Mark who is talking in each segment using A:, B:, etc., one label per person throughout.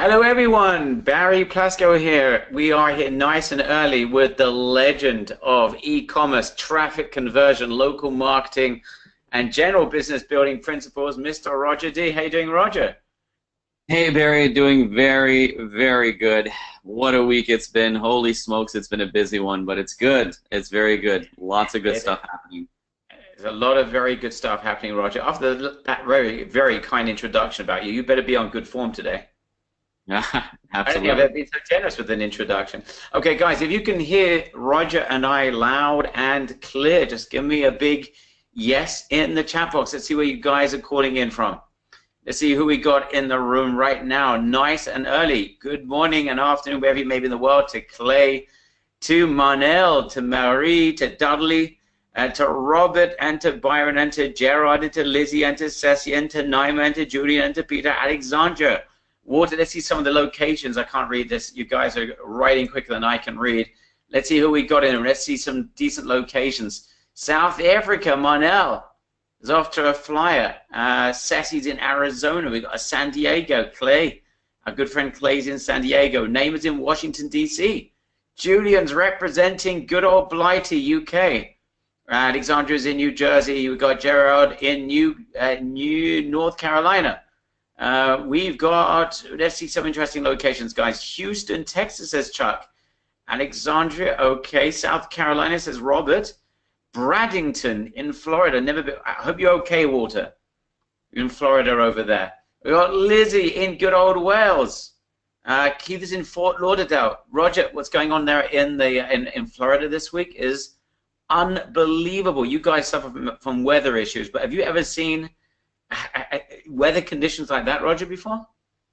A: Hello everyone, Barry Plasko here. We are here nice and early with the legend of e-commerce, traffic conversion, local marketing, and general business building principles, Mr. Roger D. How you doing, Roger?
B: Hey Barry, doing very, very good. What a week it's been. Holy smokes, it's been a busy one, but it's good. It's very good. Lots of good
A: It,
B: stuff happening.
A: there's a lot of very good stuff happening, Roger. After that very, very kind introduction about you, you better be on good form today. I don't think I've
B: Absolutely.
A: ever been so generous with an introduction. Okay, guys, if you can hear Roger and I loud and clear, just give me a big yes in the chat box. Let's see where you guys are calling in from. Let's see who we got in the room right now. Nice and early. Good morning and afternoon, wherever you may be in the world, to Clay, to Manel, to Marie, to Dudley, to Robert, and to Byron, and to Gerard, and to Lizzie, and to Ceci, and to Naima, and to Julian, and to Peter, Alexandra. Water, let's see some of the locations. I can't read this. You guys are writing quicker than I can read. Let's see who we got in. Let's see some decent locations. South Africa, Manel is off to a flyer. Ceci's in Arizona. We've got a San Diego. Clay, our good friend Clay's in San Diego. Neymar's in Washington, D.C. Julian's representing good old Blighty, UK. Alexandra's in New Jersey. We've got Gerard in New North Carolina. We've got, let's see some interesting locations, guys. Houston, Texas, says Chuck. Alexandria, okay. South Carolina, says Robert. Bradenton in Florida. Never been, I hope you're okay, Walter. In Florida over there. We got Lizzie in good old Wales. Keith is in Fort Lauderdale. Roger, what's going on there in Florida this week is unbelievable. You guys suffer from weather issues, but have you ever seen weather conditions like that, Roger, before?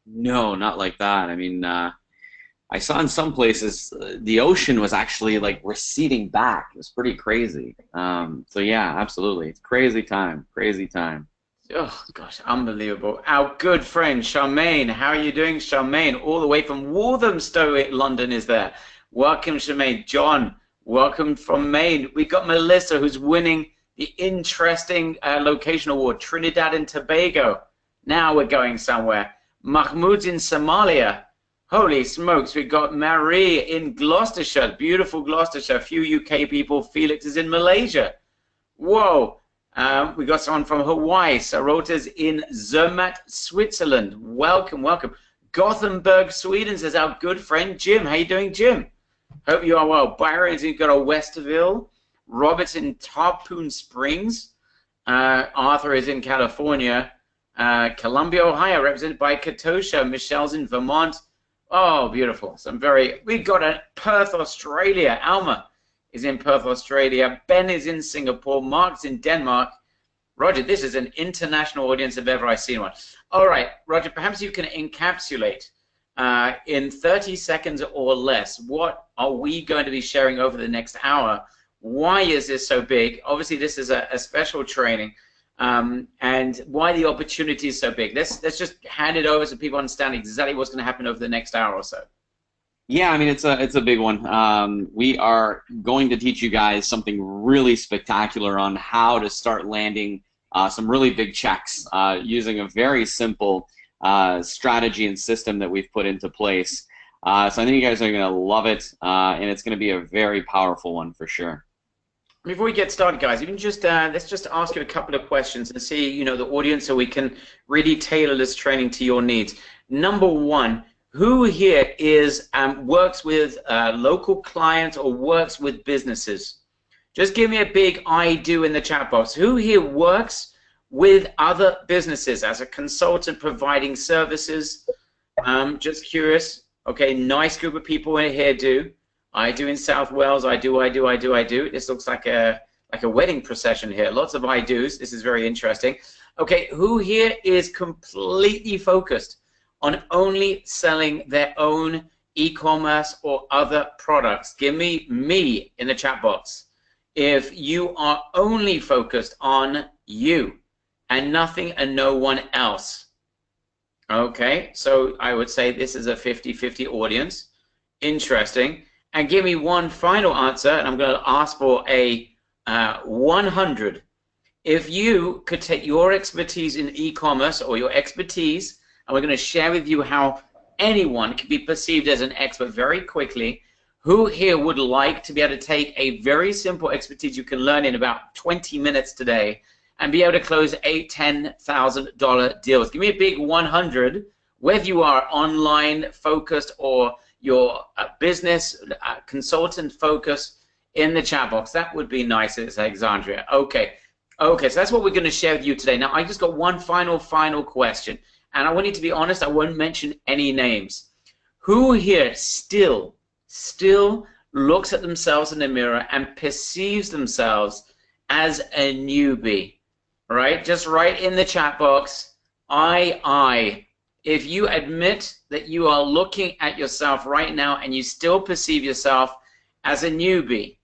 B: No, not like that. I mean, I saw in some places the ocean was actually like receding back. It was pretty crazy. So yeah, absolutely. It's crazy time. Crazy time.
A: Oh, gosh, unbelievable. Our good friend, Charmaine. How are you doing, Charmaine? All the way from Walthamstow, London is there. Welcome, Charmaine. John, welcome from Maine. We got Melissa, who's winning the interesting location award, Trinidad and Tobago. Now we're going somewhere. Mahmoud's in Somalia. Holy smokes, we got Marie in Gloucestershire, beautiful Gloucestershire. A few UK people. Felix is in Malaysia. Whoa. We got someone from Hawaii. Sarota's in Zermatt, Switzerland. Welcome, welcome. Gothenburg, Sweden, says our good friend Jim. How you doing, Jim? Hope you are well. Byron's in good old Westerville. Robert's in Tarpon Springs. Arthur is in California. Columbia, Ohio, represented by Katosha. Michelle's in Vermont. Oh, beautiful. We got a Perth, Australia. Alma is in Perth, Australia. Ben is in Singapore. Mark's in Denmark. Roger, this is an international audience if ever I've seen one. All right, Roger, perhaps you can encapsulate in 30 seconds or less, what are we going to be sharing over the next hour? Why is this so big? Obviously, this is a special training. And why the opportunity is so big. Let's just hand it over so people understand exactly what's going to happen over the next hour or so.
B: Yeah, I mean it's a big one. We are going to teach you guys something really spectacular on how to start landing some really big checks using a very simple strategy and system that we've put into place. So I think you guys are going to love it, and it's going to be a very powerful one for sure.
A: Before we get started, guys, even just let's just ask you a couple of questions and see, the audience, so we can really tailor this training to your needs. Number one, who here is works with local clients or works with businesses? Just give me a big I do in the chat box. Who here works with other businesses as a consultant providing services? Just curious. Okay, nice group of people in here do. I do in South Wales. I do. This looks like a wedding procession here. Lots of I do's. This is very interesting. Okay, who here is completely focused on only selling their own e-commerce or other products? Give me in the chat box. If you are only focused on you and nothing and no one else. Okay, so I would say this is a 50-50 audience. Interesting. And give me one final answer, and I'm going to ask for a 100. If you could take your expertise in e-commerce or your expertise, and we're going to share with you how anyone can be perceived as an expert very quickly. Who here would like to be able to take a very simple expertise you can learn in about 20 minutes today and be able to close $8,000, $10,000 deals? Give me a big 100, whether you are online focused or you're a business consultant focused, in the chat box. That would be nice, it's Alexandria. Okay, so that's what we're going to share with you today. Now, I just got one final question, and I want you to be honest, I won't mention any names. Who here still looks at themselves in the mirror and perceives themselves as a newbie? Right? Just write in the chat box, I. If you admit that you are looking at yourself right now and you still perceive yourself as a newbie,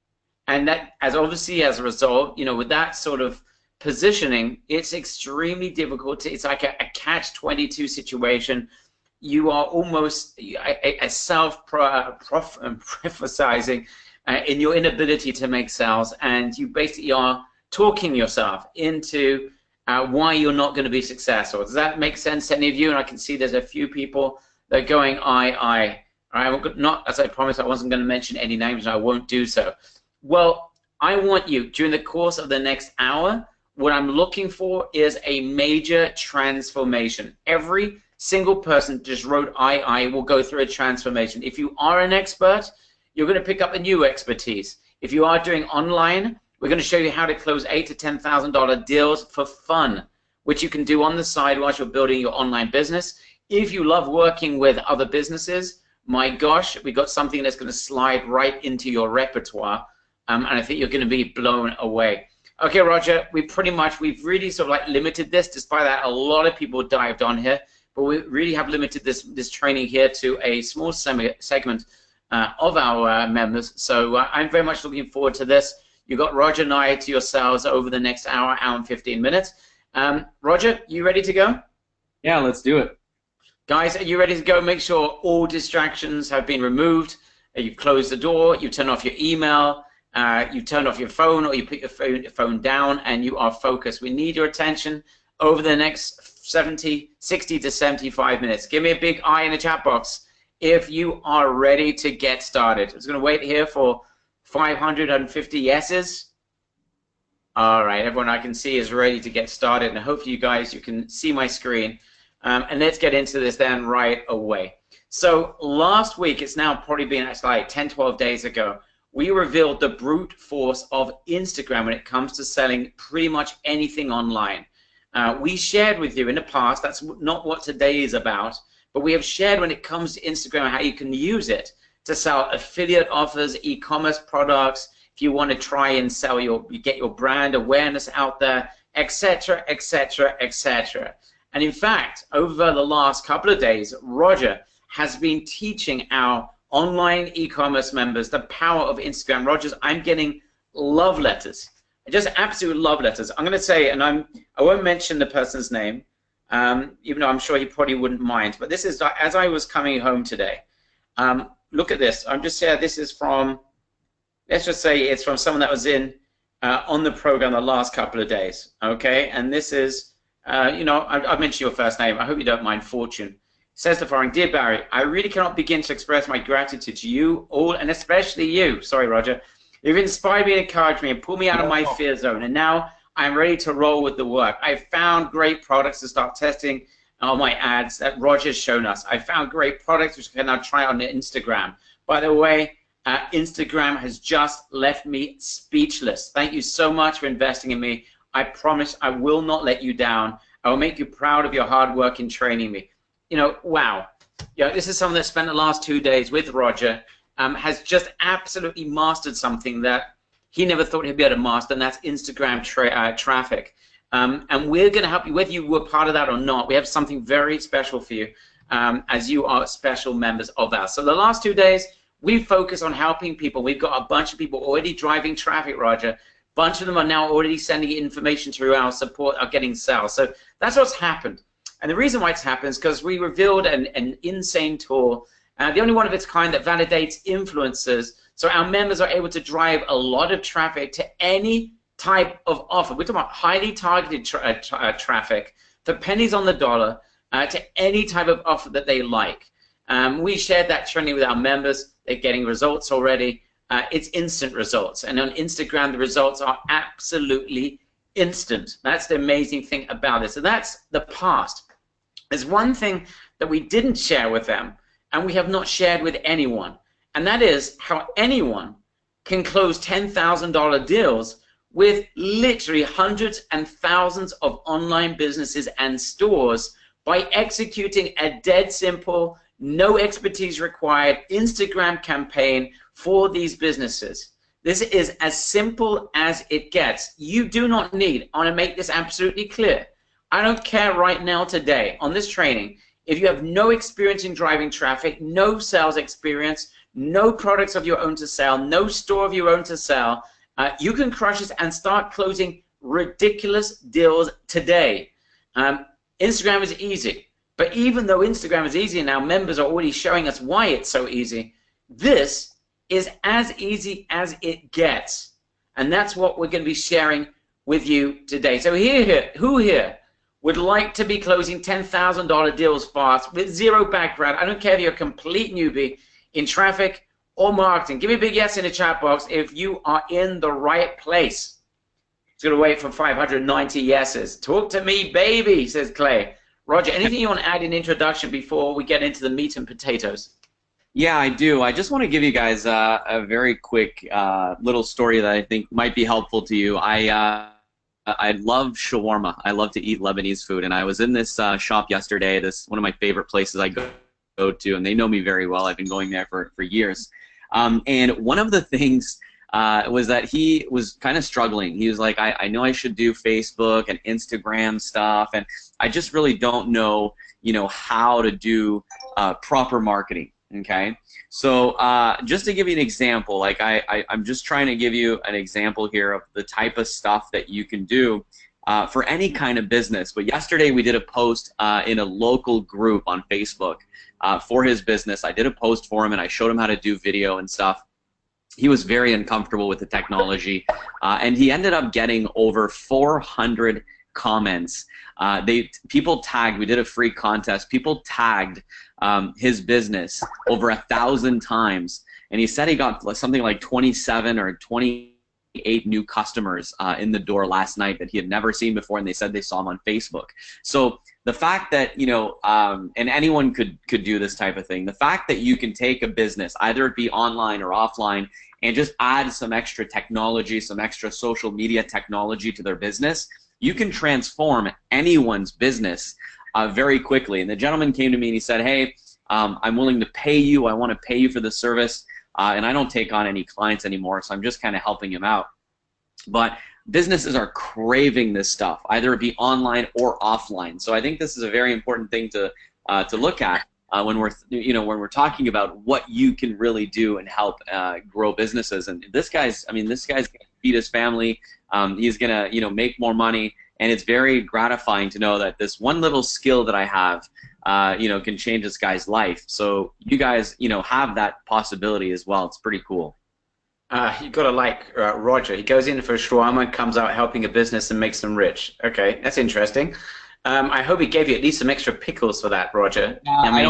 A: and that as obviously as a result, you know, with that sort of positioning, it's extremely difficult. It's like a catch-22 situation. You are almost a self-prophesizing in your inability to make sales, and you basically are talking yourself into why you're not going to be successful. Does that make sense to any of you? And I can see there's a few people that are going, I. All right, not, as I promised, I wasn't going to mention any names, and I won't do so. Well, I want you, during the course of the next hour, what I'm looking for is a major transformation. Every single person just wrote I will go through a transformation. If you are an expert, you're going to pick up a new expertise. If you are doing online, we're going to show you how to close $8,000 to $10,000 deals for fun, which you can do on the side while you're building your online business. If you love working with other businesses, my gosh, we got something that's going to slide right into your repertoire, and I think you're going to be blown away. Okay, Roger, we've really sort of like limited this. Despite that, a lot of people dived on here, but we really have limited this training here to a small segment of our members. So I'm very much looking forward to this. You got Roger and I to yourselves over the next hour and 15 minutes. Roger, you ready to go?
B: Yeah, let's do it.
A: Guys, are you ready to go? Make sure all distractions have been removed. You've closed the door, you turn off your email, you turn off your phone, or you put your phone down, and you are focused. We need your attention over the next 60 to 75 minutes. Give me a big I in the chat box if you are ready to get started. I'm just going to wait here for 550 yeses. All right, everyone I can see is ready to get started, and I hope you guys, you can see my screen. And let's get into this then right away. So last week, it's now probably been like 10, 12 days ago, we revealed the brute force of Instagram when it comes to selling pretty much anything online. We shared with you in the past, that's not what today is about, but we have shared when it comes to Instagram how you can use it to sell affiliate offers, e-commerce products, if you want to try and sell get your brand awareness out there, etc., etc., etc. And in fact, over the last couple of days, Roger has been teaching our online e-commerce members the power of Instagram. Rogers, I'm getting love letters, just absolute love letters. I'm going to say, and I won't mention the person's name, even though I'm sure he probably wouldn't mind, but this is, as I was coming home today, look at this. I'm just saying this is from, let's just say it's from someone that was on the program the last couple of days, okay? And this is, you know, I've mentioned your first name. I hope you don't mind, Fortune. Says the following: Dear Barry, I really cannot begin to express my gratitude to you all, and especially you. Sorry, Roger. You've inspired me and encouraged me and pulled me out of my fear zone, and now I'm ready to roll with the work. I've found great products to start testing on my ads that Roger's shown us. I found great products which I can now try on Instagram. By the way, Instagram has just left me speechless. Thank you so much for investing in me. I promise I will not let you down. I will make you proud of your hard work in training me. You know, wow. You know, this is someone that spent the last 2 days with Roger, has just absolutely mastered something that he never thought he'd be able to master, and that's Instagram traffic. And we're going to help you, whether you were part of that or not. We have something very special for you, as you are special members of ours. So the last 2 days, we focus on helping people. We've got a bunch of people already driving traffic, Roger. A bunch of them are now already sending information through our support, are getting sales. So that's what's happened. And the reason why it's happened is because we revealed an insane tool, the only one of its kind that validates influencers, so our members are able to drive a lot of traffic to any type of offer. We're talking about highly targeted traffic for pennies on the dollar to any type of offer that they like. We shared that training with our members. They're getting results already. It's instant results. And on Instagram, the results are absolutely instant. That's the amazing thing about it. So that's the past. There's one thing that we didn't share with them, and we have not shared with anyone, and that is how anyone can close $10,000 deals with literally hundreds and thousands of online businesses and stores by executing a dead simple, no expertise required Instagram campaign for these businesses. This is as simple as it gets. You do not need, I want to make this absolutely clear, I don't care right now today on this training, if you have no experience in driving traffic, no sales experience, no products of your own to sell, no store of your own to sell, you can crush this and start closing ridiculous deals today. Instagram is easy, but even though Instagram is easy and our members are already showing us why it's so easy, this is as easy as it gets. And that's what we're going to be sharing with you today. So who here would like to be closing $10,000 deals fast with zero background? I don't care if you're a complete newbie in traffic or marketing. Give me a big yes in the chat box if you are in the right place. It's going to wait for 590 yeses. Talk to me, baby, says Clay. Roger, anything you want to add in introduction before we get into the meat and potatoes?
B: Yeah, I do. I just want to give you guys a very quick little story that I think might be helpful to you. I love shawarma. I love to eat Lebanese food, and I was in this shop yesterday. This one of my favorite places I go to, and they know me very well. I've been going there for years. And one of the things was that he was kind of struggling. He was like, I know I should do Facebook and Instagram stuff, and I just really don't know, how to do proper marketing. Okay, so just to give you an example, like I'm just trying to give you an example here of the type of stuff that you can do for any kind of business. But yesterday we did a post in a local group on Facebook for his business. I did a post for him and I showed him how to do video and stuff. He was very uncomfortable with the technology, and he ended up getting over 400 comments. People tagged. We did a free contest. People tagged his business over 1,000 times, and he said he got something like 27 or 28 new customers in the door last night that he had never seen before, and they said they saw him on Facebook. So the fact that and anyone could do this type of thing, the fact that you can take a business, either it be online or offline, and just add some extra technology, some extra social media technology to their business, you can transform anyone's business very quickly. And the gentleman came to me and he said, hey, I'm willing to pay you. I want to pay you for the service, and I don't take on any clients anymore, so I'm just kind of helping him out. But businesses are craving this stuff, either it be online or offline. So I think this is a very important thing to look at when we're talking about what you can really do and help grow businesses. And this guy's gonna feed his family. He's gonna make more money, and it's very gratifying to know that this one little skill that I have can change this guy's life. So you guys have that possibility as well. It's pretty cool.
A: You gotta like Roger. He goes in for a shawarma, comes out helping a business and makes them rich. Okay, that's interesting. I hope he gave you at least some extra pickles for that, Roger.
B: I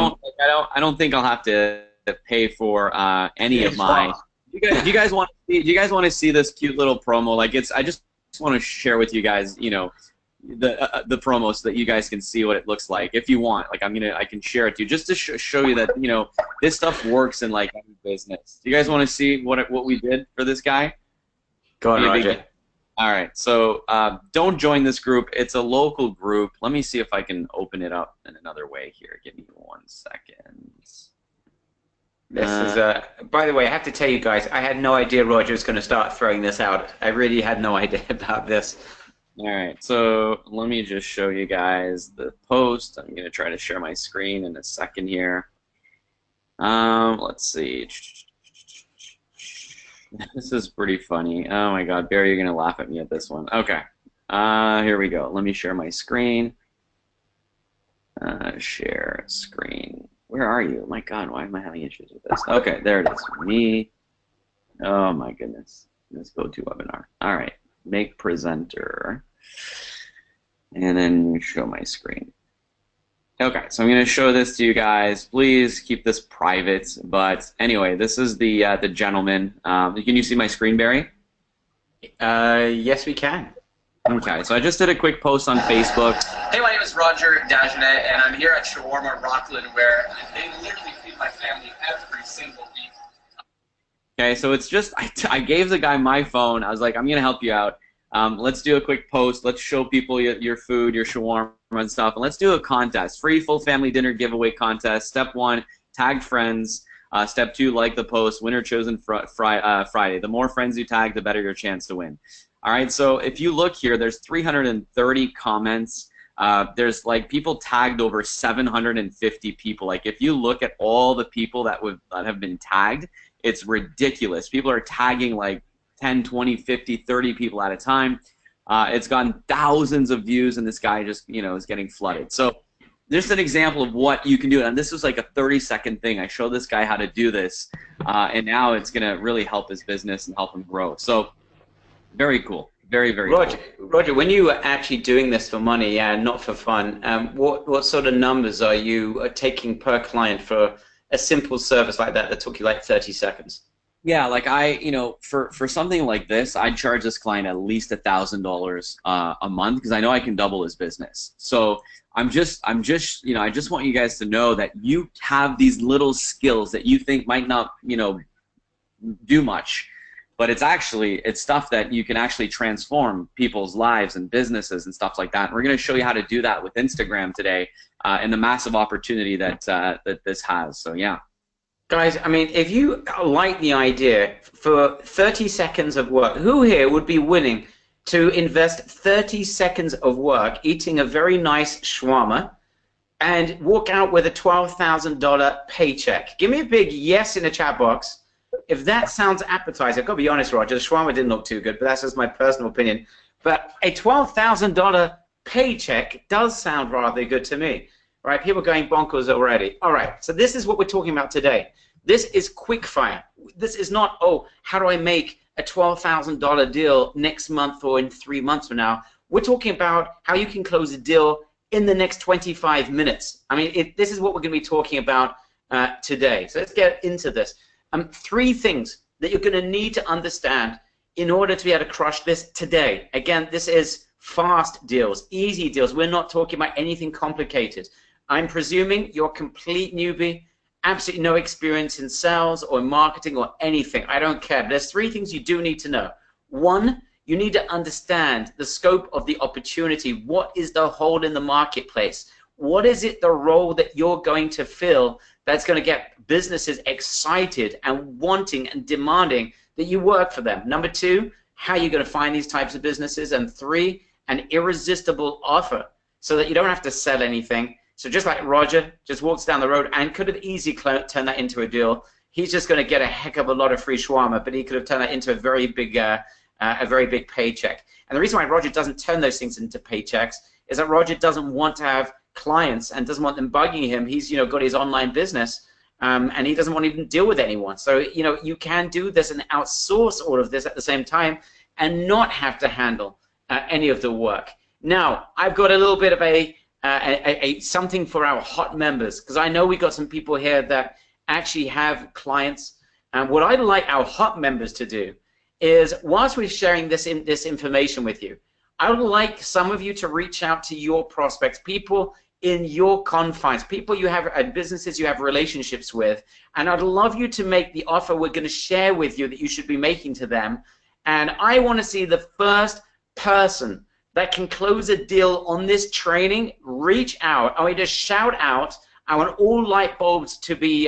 B: don't think I'll have to pay for any of my. Do you guys want to see this cute little promo? Like I just want to share with you guys, the promos so that you guys can see what it looks like. If you want, like I can share it to you just to show you that this stuff works in like any business. Do you guys want to see what we did for this guy?
A: Go on, Roger.
B: All right, so don't join this group. It's a local group. Let me see if I can open it up in another way here. Give me 1 second.
A: This is by the way, I have to tell you guys, I had no idea Roger was going to start throwing this out. I really had no idea about this.
B: All right, so let me just show you guys the post. I'm going to try to share my screen in a second here. Let's see. This is pretty funny. Oh my God, Barry, you're going to laugh at me at this one. Okay, here we go. Let me share my screen. Share screen. Where are you? My God, why am I having issues with this? Okay, there it is. Me. Oh my goodness. Let's go to webinar. All right, make presenter. And then show my screen. Okay, so I'm going to show this to you guys. Please keep this private. But anyway, this is the gentleman. Can you see my screen, Barry?
A: Yes, we can.
B: Okay, so I just did a quick post on Facebook. Hey, my name is Roger Dagenet, and I'm here at Shawarma Rockland, where they literally feed my family every single week. Okay, so it's just, I gave the guy my phone. I was like, I'm going to help you out. Let's do a quick post. Let's show people your food, your shawarma and stuff, and let's do a contest. Free full family dinner giveaway contest. Step 1, tag friends. Step 2, like the post. Winner chosen Friday. The more friends you tag, the better your chance to win. All right, so if you look here, there's 330 comments. There's like people tagged over 750 people. Like if you look at all the people that have been tagged, it's ridiculous. People are tagging like 10, 20, 50, 30 people at a time. It's gotten thousands of views, and this guy just, is getting flooded. So just an example of what you can do. And this was like a 30-second thing. I showed this guy how to do this, and now it's going to really help his business and help him grow. So very cool. Very, very
A: Roger,
B: cool.
A: Roger, when you were actually doing this for money and not for fun, what sort of numbers are you taking per client for a simple service like that took you like 30 seconds?
B: Yeah, like for something like this, I'd charge this client at least $1,000 a month because I know I can double his business. So I just want you guys to know that you have these little skills that you think might not, do much, but it's stuff that you can actually transform people's lives and businesses and stuff like that. And we're going to show you how to do that with Instagram today, and the massive opportunity that that this has. So yeah.
A: Guys, I mean, if you like the idea for 30 seconds of work, who here would be willing to invest 30 seconds of work eating a very nice shawarma and walk out with a $12,000 paycheck? Give me a big yes in the chat box if that sounds appetizing. I've got to be honest, Roger, the shawarma didn't look too good, but that's just my personal opinion. But a $12,000 paycheck does sound rather good to me. Right, people going bonkers already. All right, so this is what we're talking about today. This is quick fire. This is not, oh, how do I make a $12,000 deal next month or in 3 months from now? We're talking about how you can close a deal in the next 25 minutes. I mean, this is what we're going to be talking about today. So let's get into this. 3 things that you're going to need to understand in order to be able to crush this today. Again, this is fast deals, easy deals. We're not talking about anything complicated. I'm presuming you're a complete newbie, absolutely no experience in sales or marketing or anything. I don't care. But there's 3 things you do need to know. 1, you need to understand the scope of the opportunity. What is the hole in the marketplace? What is it, the role that you're going to fill that's going to get businesses excited and wanting and demanding that you work for them? Number 2, how you're going to find these types of businesses. And 3, an irresistible offer so that you don't have to sell anything. So just like Roger just walks down the road and could have easily turned that into a deal, he's just going to get a heck of a lot of free shawarma, but he could have turned that into a very big paycheck. And the reason why Roger doesn't turn those things into paychecks is that Roger doesn't want to have clients and doesn't want them bugging him. He's got his online business, and he doesn't want to even deal with anyone. So you can do this and outsource all of this at the same time and not have to handle any of the work. Now, I've got a little bit of a something for our hot members, because I know we got some people here that actually have clients. And what I'd like our hot members to do is, whilst we're sharing this information with you, I would like some of you to reach out to your prospects, people in your confines, people you have businesses you have relationships with, and I'd love you to make the offer we're going to share with you that you should be making to them. And I want to see the first person that can close a deal on this training reach out. I want you to shout out. I want all light bulbs to be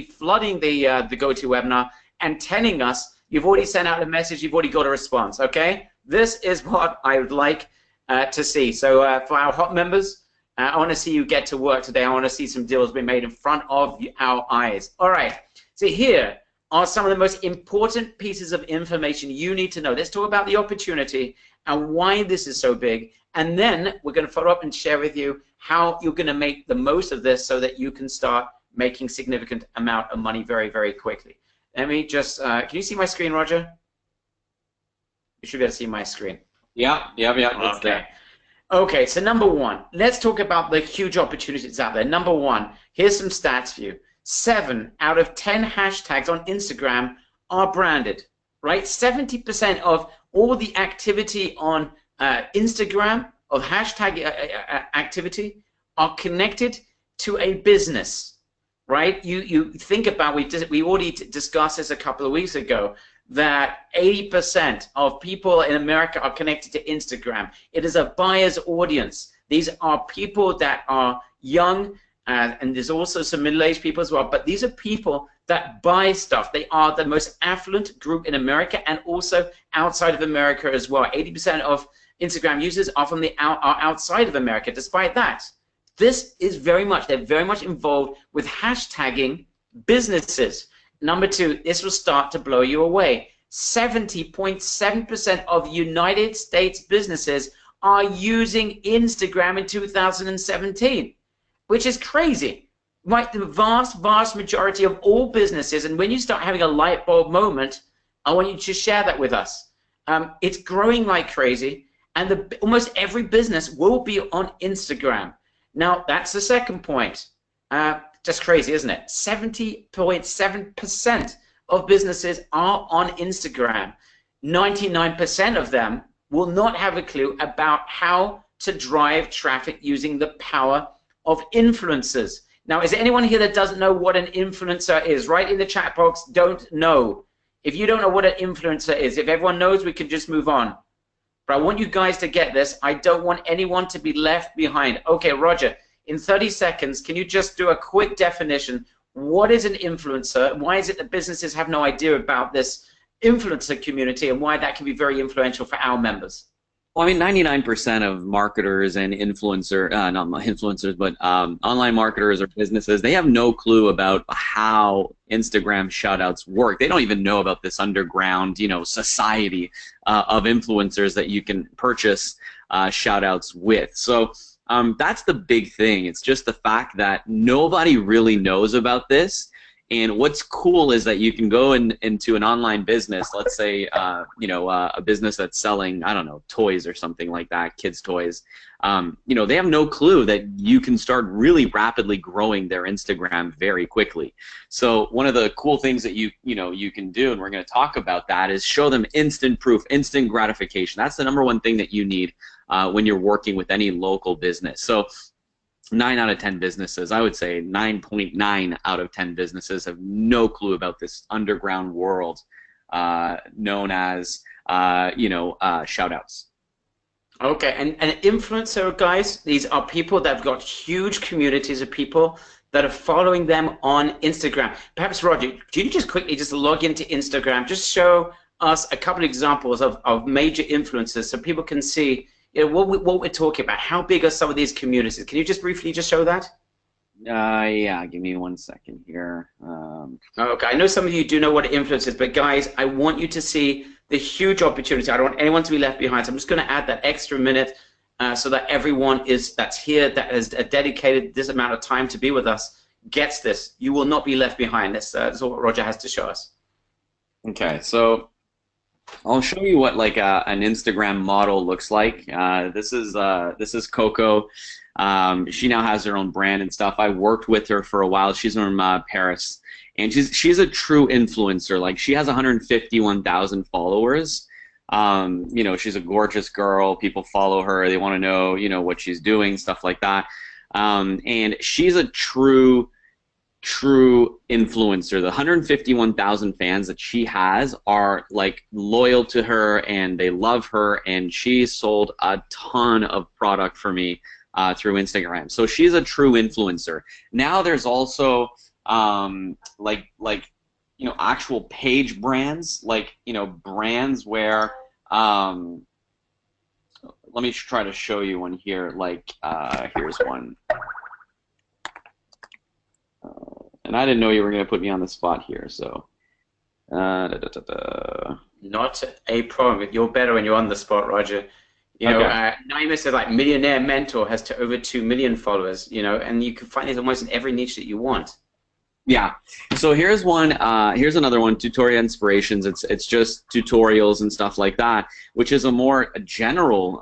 A: flooding the GoToWebinar and telling us you've already sent out a message, you've already got a response. Okay, this is what I would like to see. So for our hot members, I want to see you get to work today. I want to see some deals being made in front of our eyes. All right. So here are some of the most important pieces of information you need to know. Let's talk about the opportunity and why this is so big. And then we're going to follow up and share with you how you're going to make the most of this so that you can start making significant amount of money very, very quickly. Let me just, can you see my screen, Roger? You should be able to see my screen.
B: Yeah.
A: Okay. Okay, so number one, let's talk about the huge opportunities out there. Number one, here's some stats for you. 7 out of 10 hashtags on Instagram are branded, right? 70% of all the activity on Instagram, of hashtag activity, are connected to a business, right? You think about, we already discussed this a couple of weeks ago, that 80% of people in America are connected to Instagram. It is a buyer's audience. These are people that are young, and there's also some middle-aged people as well, but these are people that buy stuff. They are the most affluent group in America and also outside of America as well. 80% of Instagram users are from are outside of America. Despite that, this is they're very much involved with hashtagging businesses. Number two, this will start to blow you away. 70.7% of United States businesses are using Instagram in 2017, which is crazy. Right, the vast majority of all businesses, and when you start having a light bulb moment, I want you to share that with us. It's growing like crazy, and almost every business will be on Instagram. Now, that's the second point. Just crazy, isn't it? 70.7% of businesses are on Instagram. 99% of them will not have a clue about how to drive traffic using the power of influencers. Now, is there anyone here that doesn't know what an influencer is? Write in the chat box, don't know. If you don't know what an influencer is, if everyone knows, we can just move on. But I want you guys to get this. I don't want anyone to be left behind. Okay, Roger, in 30 seconds, can you just do a quick definition? What is an influencer? Why is it that businesses have no idea about this influencer community and why that can be very influential for our members?
B: Well, I mean, 99% of marketers and not influencers, but online marketers or businesses, they have no clue about how Instagram shoutouts work. They don't even know about this underground, society of influencers that you can purchase shoutouts with. So that's the big thing. It's just the fact that nobody really knows about this. And what's cool is that you can go into an online business, let's say, a business that's selling, I don't know, toys or something like that, kids' toys. They have no clue that you can start really rapidly growing their Instagram very quickly. So one of the cool things that you can do, and we're going to talk about that, is show them instant proof, instant gratification. That's the number one thing that you need when you're working with any local business. So 9 out of 10 businesses, I would say 9.9 out of 10 businesses have no clue about this underground world known as, shoutouts.
A: Okay, and influencer guys, these are people that have got huge communities of people that are following them on Instagram. Perhaps, Roger, can you just quickly just log into Instagram, just show us a couple of examples of major influencers so people can see what we're talking about. How big are some of these communities? Can you just briefly just show that?
B: Yeah, give me 1 second here.
A: Okay, I know some of you do know what influence is, but guys, I want you to see the huge opportunity. I don't want anyone to be left behind. So I'm just going to add that extra minute so that everyone that's here, that has dedicated this amount of time to be with us, gets this. You will not be left behind. That's what Roger has to show us.
B: Okay, so I'll show you what an Instagram model looks like. This is Coco. She now has her own brand and stuff. I worked with her for a while. She's from Paris, and she's a true influencer. Like, she has 151,000 followers. She's a gorgeous girl. People follow her. They want to know, what she's doing, stuff like that. And she's a true influencer. The 151,000 fans that she has are loyal to her, and they love her, and she sold a ton of product for me through Instagram. So she's a true influencer. Now there's also actual page brands, brands where let me try to show you one here. Here's one. And I didn't know you were going to put me on the spot here, so.
A: Not a problem. You're better when you're on the spot, Roger. Naima said, Millionaire Mentor has over 2 million followers, and you can find it almost in every niche that you want.
B: Yeah. So here's one. Here's another one. Tutorial Inspirations. It's just tutorials and stuff like that, which is a more general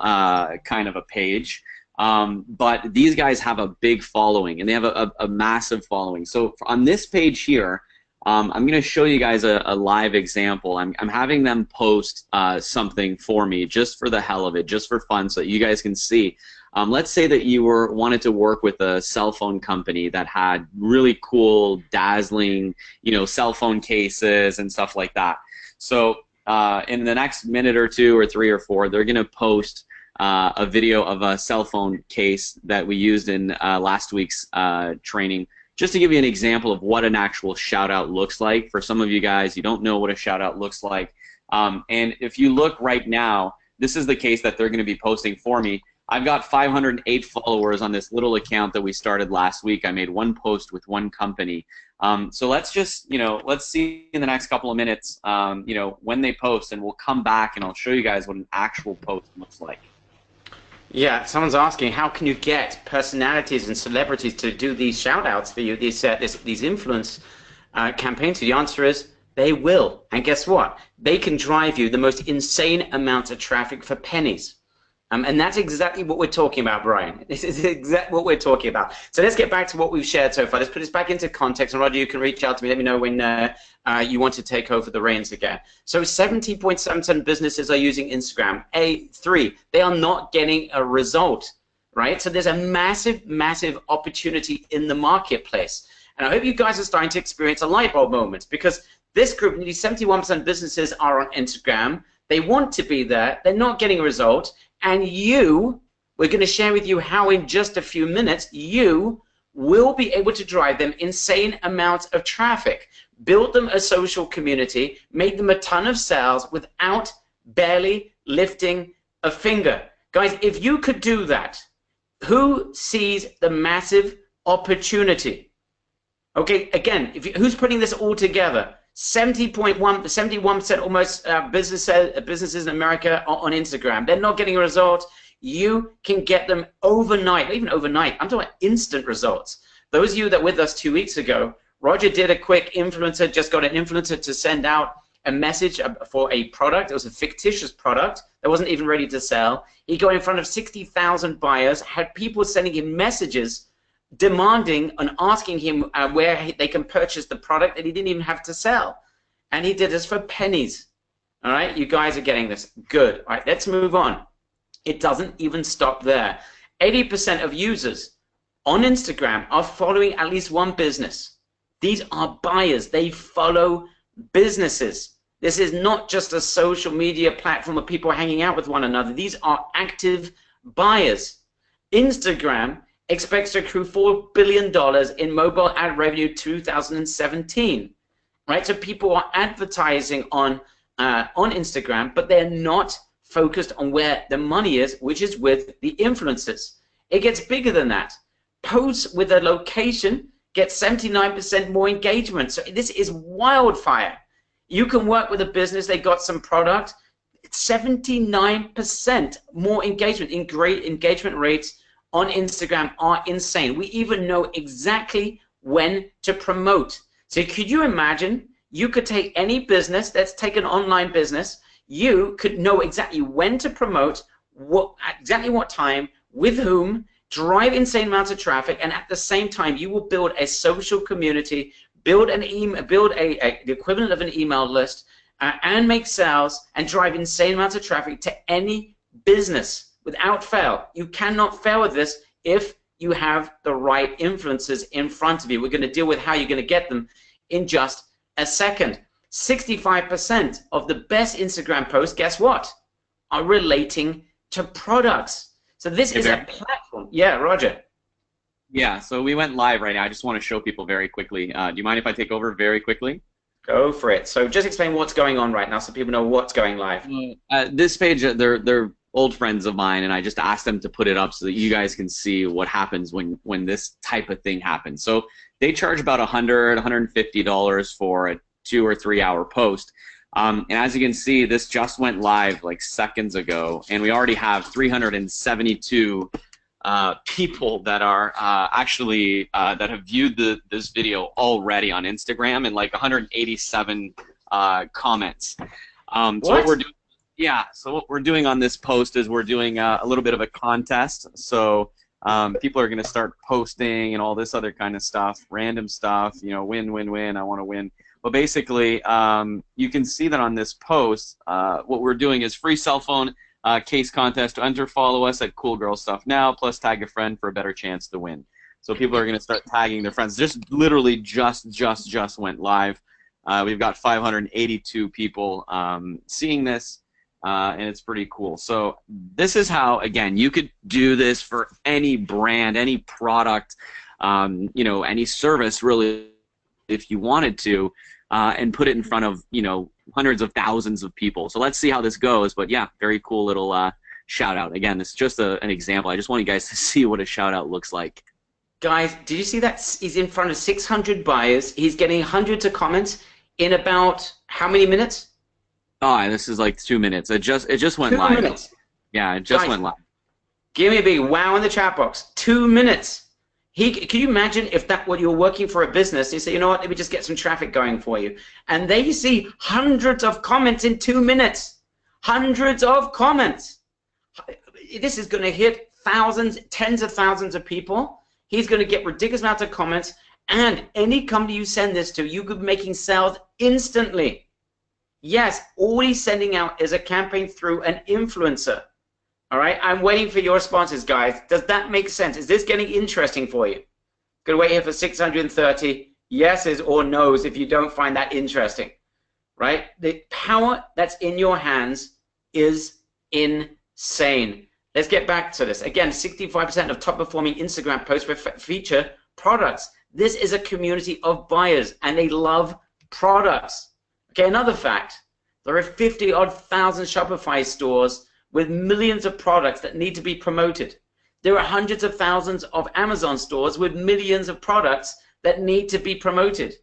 B: kind of a page. But these guys have a big following, and they have a massive following. So on this page here, I'm going to show you guys a live example. I'm having them post something for me just for the hell of it, just for fun, so that you guys can see. Let's say that you wanted to work with a cell phone company that had really cool, dazzling, cell phone cases and stuff like that. So in the next minute or two or three or four, they're going to post a video of a cell phone case that we used in last week's training, just to give you an example of what an actual shout-out looks like. For some of you guys, you don't know what a shout-out looks like. And if you look right now, this is the case that they're going to be posting for me. I've got 508 followers on this little account that we started last week. I made one post with one company. So let's just, let's see in the next couple of minutes, when they post, and we'll come back and I'll show you guys what an actual post looks like.
A: Yeah, someone's asking, how can you get personalities and celebrities to do these shout-outs for you, these influence campaigns? The answer is they will. And guess what? They can drive you the most insane amounts of traffic for pennies. And that's exactly what we're talking about, Brian. This is exactly what we're talking about. So let's get back to what we've shared so far. Let's put this back into context. And Roger, you can reach out to me. Let me know when you want to take over the reins again. So 70.77 businesses are using Instagram. A3, they are not getting a result, right? So there's a massive, massive opportunity in the marketplace. And I hope you guys are starting to experience a light bulb moment, because this group, nearly 71% of businesses are on Instagram. They want to be there. They're not getting a result. And we're going to share with you how in just a few minutes you will be able to drive them insane amounts of traffic, build them a social community, make them a ton of sales without barely lifting a finger. Guys, if you could do that, who sees the massive opportunity? Okay, again, who's putting this all together? 71% almost businesses in America are on Instagram. They're not getting a result. You can get them overnight, even overnight. I'm talking about instant results. Those of you that were with us 2 weeks ago, Roger did a quick influencer, just got an influencer to send out a message for a product. It was a fictitious product that wasn't even ready to sell. He got in front of 60,000 buyers, had people sending him messages demanding and asking him where they can purchase the product that he didn't even have to sell. And he did this for pennies. All right, you guys are getting this. Good. All right, let's move on. It doesn't even stop there. 80% of users on Instagram are following at least one business. These are buyers. They follow businesses. This is not just a social media platform where people are hanging out with one another. These are active buyers. Instagram expects to accrue $4 billion in mobile ad revenue 2017, right? So people are advertising on Instagram, but they're not focused on where the money is, which is with the influencers. It gets bigger than that. Posts with a location get 79% more engagement. So this is wildfire. You can work with a business, they got some product, 79% more engagement. Great engagement rates on Instagram are insane. We even know exactly when to promote. So could you imagine, you could take any business, let's take an online business, you could know exactly when to promote, exactly what time, with whom, drive insane amounts of traffic, and at the same time you will build a social community, build the equivalent of an email list, and make sales and drive insane amounts of traffic to any business. Without fail. You cannot fail with this if you have the right influences in front of you. We're going to deal with how you're going to get them in just a second. 65% of the best Instagram posts, guess what, are relating to products. So this is a platform. Yeah, Roger.
B: Yeah, so we went live right now. I just want to show people very quickly. Do you mind if I take over very quickly?
A: Go for it. So just explain what's going on right now so people know what's going live.
B: This page, they're old friends of mine, and I just asked them to put it up so that you guys can see what happens when this type of thing happens. So they charge about $100, $150 for a 2 or 3 hour post. And as you can see, this just went live like seconds ago, and we already have 372 people that are actually that have viewed this video already on Instagram, and like 187 comments. So what we're doing, yeah. So what we're doing on this post is we're doing a little bit of a contest. So people are going to start posting and all this other kind of stuff, random stuff. You know, win, win, win. I want to win. But basically, you can see that on this post, what we're doing is free cell phone case contest. To enter, follow us at Cool Girl Stuff Now, plus tag a friend for a better chance to win. So people are going to start tagging their friends. Just literally just went live. We've got 582 people seeing this, and it's pretty cool. So this is how, again, you could do this for any brand, any product, you know, any service, really, if you wanted to, and put it in front of, you know, hundreds of thousands of people. So let's see how this goes. But yeah, very cool little shout out. Again, it's just an example. I just want you guys to see what a shout out looks like.
A: Guys, did you see that? He's in front of 600 buyers. He's getting hundreds of comments in about how many minutes?
B: Oh, this is like 2 minutes. It just went
A: 2
B: live.
A: minutes.
B: Yeah, it just
A: Guys,
B: went live.
A: Give me a big wow in the chat box. 2 minutes. Can you imagine if that what you're working for a business, you say, you know what, let me just get some traffic going for you. And they see hundreds of comments in 2 minutes. Hundreds of comments. This is going to hit thousands, tens of thousands of people. He's going to get ridiculous amounts of comments. And any company you send this to, you could be making sales instantly. Yes, all he's sending out is a campaign through an influencer. All right, I'm waiting for your responses, guys. Does that make sense? Is this getting interesting for you? Gonna wait here for 630 yeses or nos if you don't find that interesting, right? The power that's in your hands is insane. Let's get back to this. Again, 65% of top performing Instagram posts feature products. This is a community of buyers, and they love products. Okay, another fact, there are 50-odd thousand Shopify stores with millions of products that need to be promoted. There are hundreds of thousands of Amazon stores with millions of products that need to be promoted.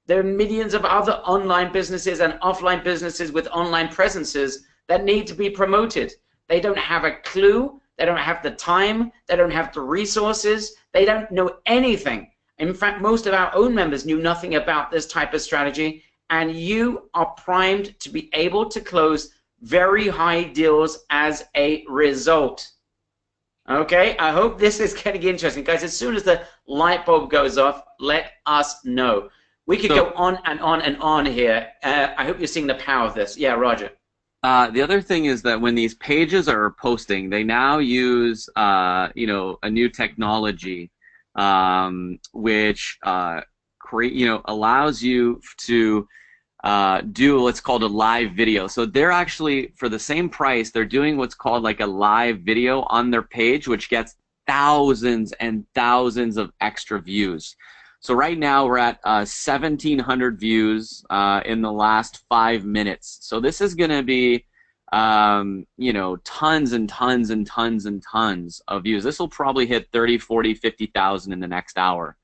A: There are millions of other online businesses and offline businesses with online presences that need to be promoted. They don't have a clue, they don't have the time, they don't have the resources, they don't know anything. In fact, most of our own members knew nothing about this type of strategy, and you are primed to be able to close very high deals as a result. Okay, I hope this is getting interesting. Guys, as soon as the light bulb goes off, let us know. We could go on and on and on here. I hope you're seeing the power of this. Yeah, Roger.
B: The other thing is that when these pages are posting, they now use you know, a new technology which allows you to do what's called a live video. So they're actually, for the same price, they're doing what's called like a live video on their page, which gets thousands and thousands of extra views. So right now we're at 1,700 views in the last 5 minutes. So this is going to be, you know, tons and tons and tons and tons of views. This will probably hit 30, 40, 50,000 in the next hour.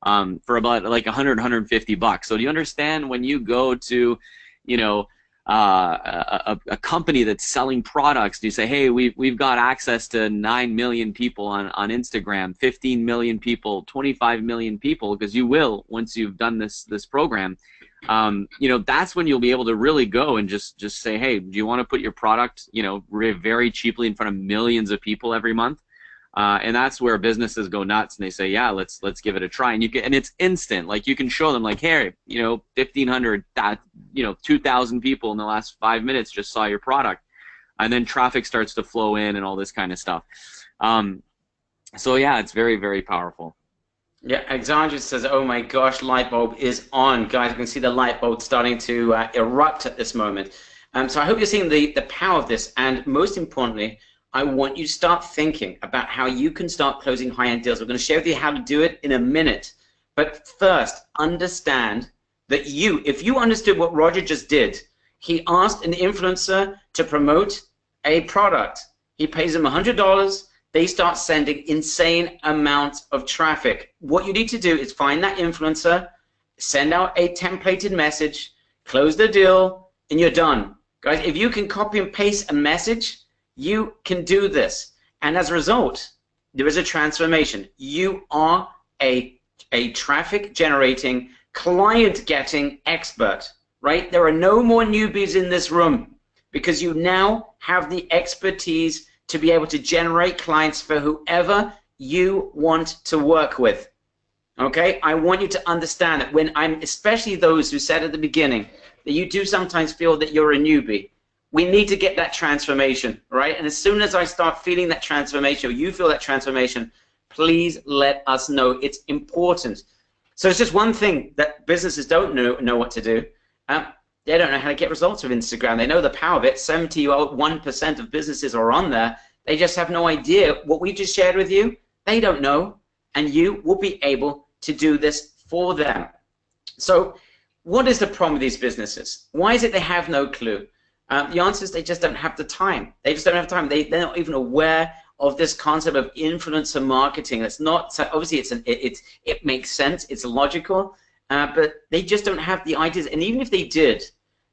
B: For about like 100, 150 bucks. So do you understand when you go to, you know, a company that's selling products, do you say, hey, we've got access to 9 million people on Instagram, 15 million people, 25 million people, because you will once you've done this program. You know, that's when you'll be able to really go and just say, hey, do you want to put your product, you know, very cheaply in front of millions of people every month? And that's where businesses go nuts and they say, yeah, let's give it a try. And and it's instant. Like you can show them, like, hey, you know, 1,500, you know, 2,000 people in the last 5 minutes just saw your product, and then traffic starts to flow in and all this kind of stuff. So yeah, it's very, very powerful.
A: Yeah, Alexandra says, oh my gosh, light bulb is on. Guys, you can see the light bulb starting to erupt at this moment. So I hope you're seeing the power of this, and most importantly, I want you to start thinking about how you can start closing high-end deals. We're going to share with you how to do it in a minute. But first, understand that if you understood what Roger just did, he asked an influencer to promote a product. He pays them $100. They start sending insane amounts of traffic. What you need to do is find that influencer, send out a templated message, close the deal, and you're done. Guys, if you can copy and paste a message, you can do this. And as a result, there is a transformation. You are a traffic generating, client getting expert, right? There are no more newbies in this room because you now have the expertise to be able to generate clients for whoever you want to work with. Okay, I want you to understand that when especially those who said at the beginning that you do sometimes feel that you're a newbie, we need to get that transformation, right? And as soon as I start feeling that transformation, or you feel that transformation, please let us know. It's important. So it's just one thing that businesses don't know what to do. They don't know how to get results with Instagram. They know the power of it. 71% of businesses are on there. They just have no idea. What we just shared with you, they don't know. And you will be able to do this for them. So what is the problem with these businesses? Why is it they have no clue? The answer is they just don't have the time. They just don't have time. They're not even aware of this concept of influencer marketing. It's not, so obviously it makes sense, it's logical, but they just don't have the ideas. And even if they did,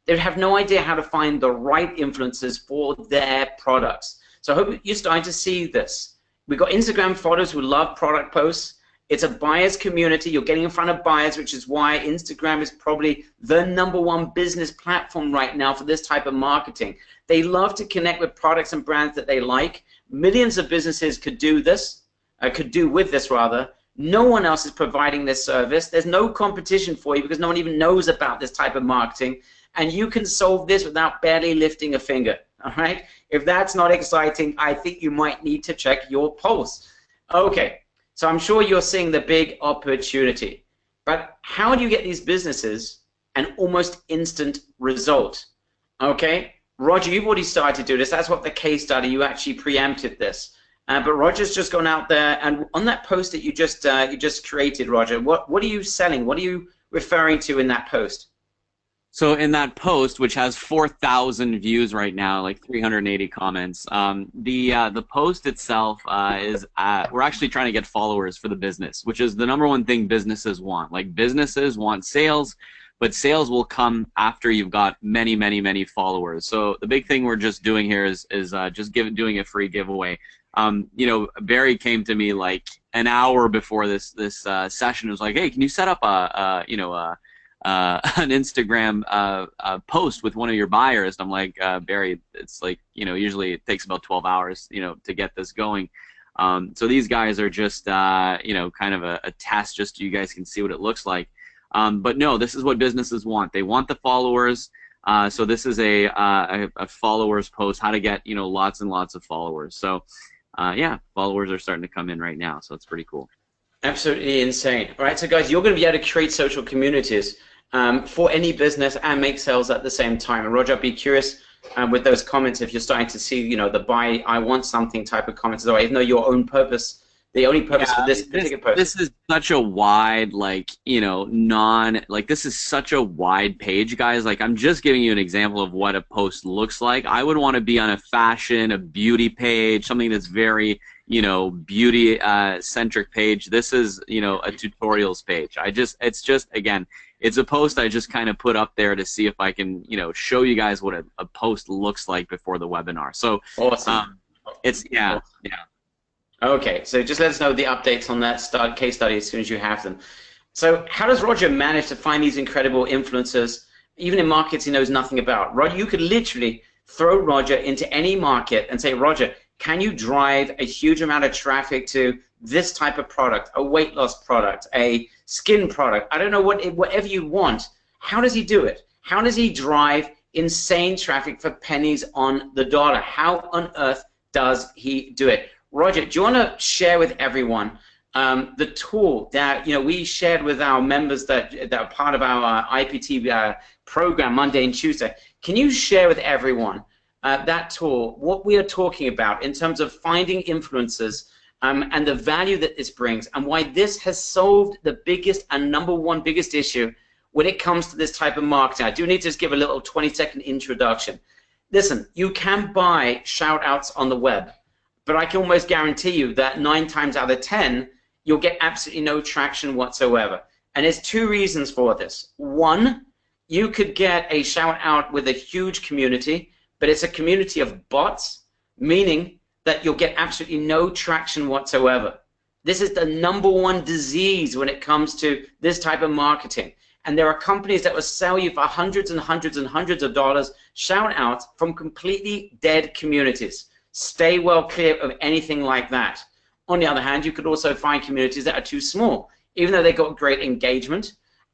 A: they'd have no idea how to find the right influencers for their products. So I hope you're starting to see this. We've got Instagram photos who love product posts. It's a buyer's community. You're getting in front of buyers, which is why Instagram is probably the #1 business platform right now for this type of marketing. They love to connect with products and brands that they like. Millions of businesses could do this, could do with this rather. No one else is providing this service. There's no competition for you because no one even knows about this type of marketing. And you can solve this without barely lifting a finger. All right? If that's not exciting, I think you might need to check your pulse. Okay, so I'm sure you're seeing the big opportunity. But how do you get these businesses an almost instant result? Okay, Roger, you've already started to do this. That's what the case study, you actually preempted this. But Roger's just gone out there, and on that post that you just created, Roger, what are you selling? What are you referring to in that post?
B: So in that post, which has 4,000 views right now, like 380 comments, the post itself is we're actually trying to get followers for the business, which is the #1 thing businesses want. Like businesses want sales, but sales will come after you've got many, many, many followers. So the big thing we're just doing here is just doing a free giveaway. You know, Barry came to me like an hour before this session. It was like, hey, can you set up an Instagram post with one of your buyers? And I'm like, Barry, it's like, you know, usually it takes about 12 hours, you know, to get this going. So these guys are just, you know, kind of a test just so you guys can see what it looks like. But no, this is what businesses want. They want the followers. So this is a followers post, how to get, you know, lots and lots of followers. So yeah, followers are starting to come in right now. So it's pretty cool.
A: Absolutely insane. All right, so guys, you're going to be able to create social communities for any business and make sales at the same time. And Roger, I'd be curious with those comments if you're starting to see, you know, the buy, I want something type of comments as well, even though your own purpose, the only purpose for this particular post.
B: This is such a wide, like, you know, this is such a wide page, guys. Like, I'm just giving you an example of what a post looks like. I would want to be on a fashion, a beauty page, something that's very, you know, beauty centric page. This is, you know, a tutorials page. It's just, again, it's a post I just kind of put up there to see if I can, you know, show you guys what a post looks like before the webinar. So
A: awesome.
B: Yeah.
A: Okay, so just let us know the updates on that case study as soon as you have them. So how does Roger manage to find these incredible influencers, even in markets he knows nothing about? Roger, you could literally throw Roger into any market and say, Roger, can you drive a huge amount of traffic to this type of product, a weight loss product, a skin product? I don't know, whatever you want. How does he do it? How does he drive insane traffic for pennies on the dollar? How on earth does he do it? Roger, do you want to share with everyone the tool that, you know, we shared with our members that are part of our IPT program Monday and Tuesday? Can you share with everyone that tool, what we are talking about in terms of finding influencers and the value that this brings, and why this has solved the biggest and #1 biggest issue when it comes to this type of marketing? I do need to just give a little 20-second introduction. Listen, you can buy shout-outs on the web, but I can almost guarantee you that 9 times out of 10, you'll get absolutely no traction whatsoever. And there's 2 reasons for this. One, you could get a shout-out with a huge community, but it's a community of bots, meaning that you'll get absolutely no traction whatsoever. This is the #1 disease when it comes to this type of marketing. And there are companies that will sell you for hundreds and hundreds and hundreds of dollars, shout out from completely dead communities. Stay well clear of anything like that. On the other hand, you could also find communities that are too small. Even though they've got great engagement,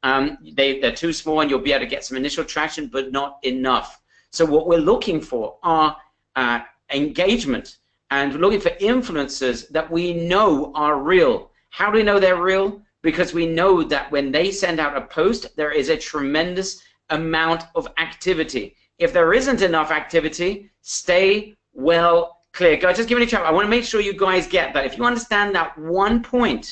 A: they're too small and you'll be able to get some initial traction, but not enough. So what we're looking for are engagement, and we're looking for influencers that we know are real. How do we know they're real? Because we know that when they send out a post, there is a tremendous amount of activity. If there isn't enough activity, stay well clear. Guys, just give me a chat. I want to make sure you guys get that. If you understand that one point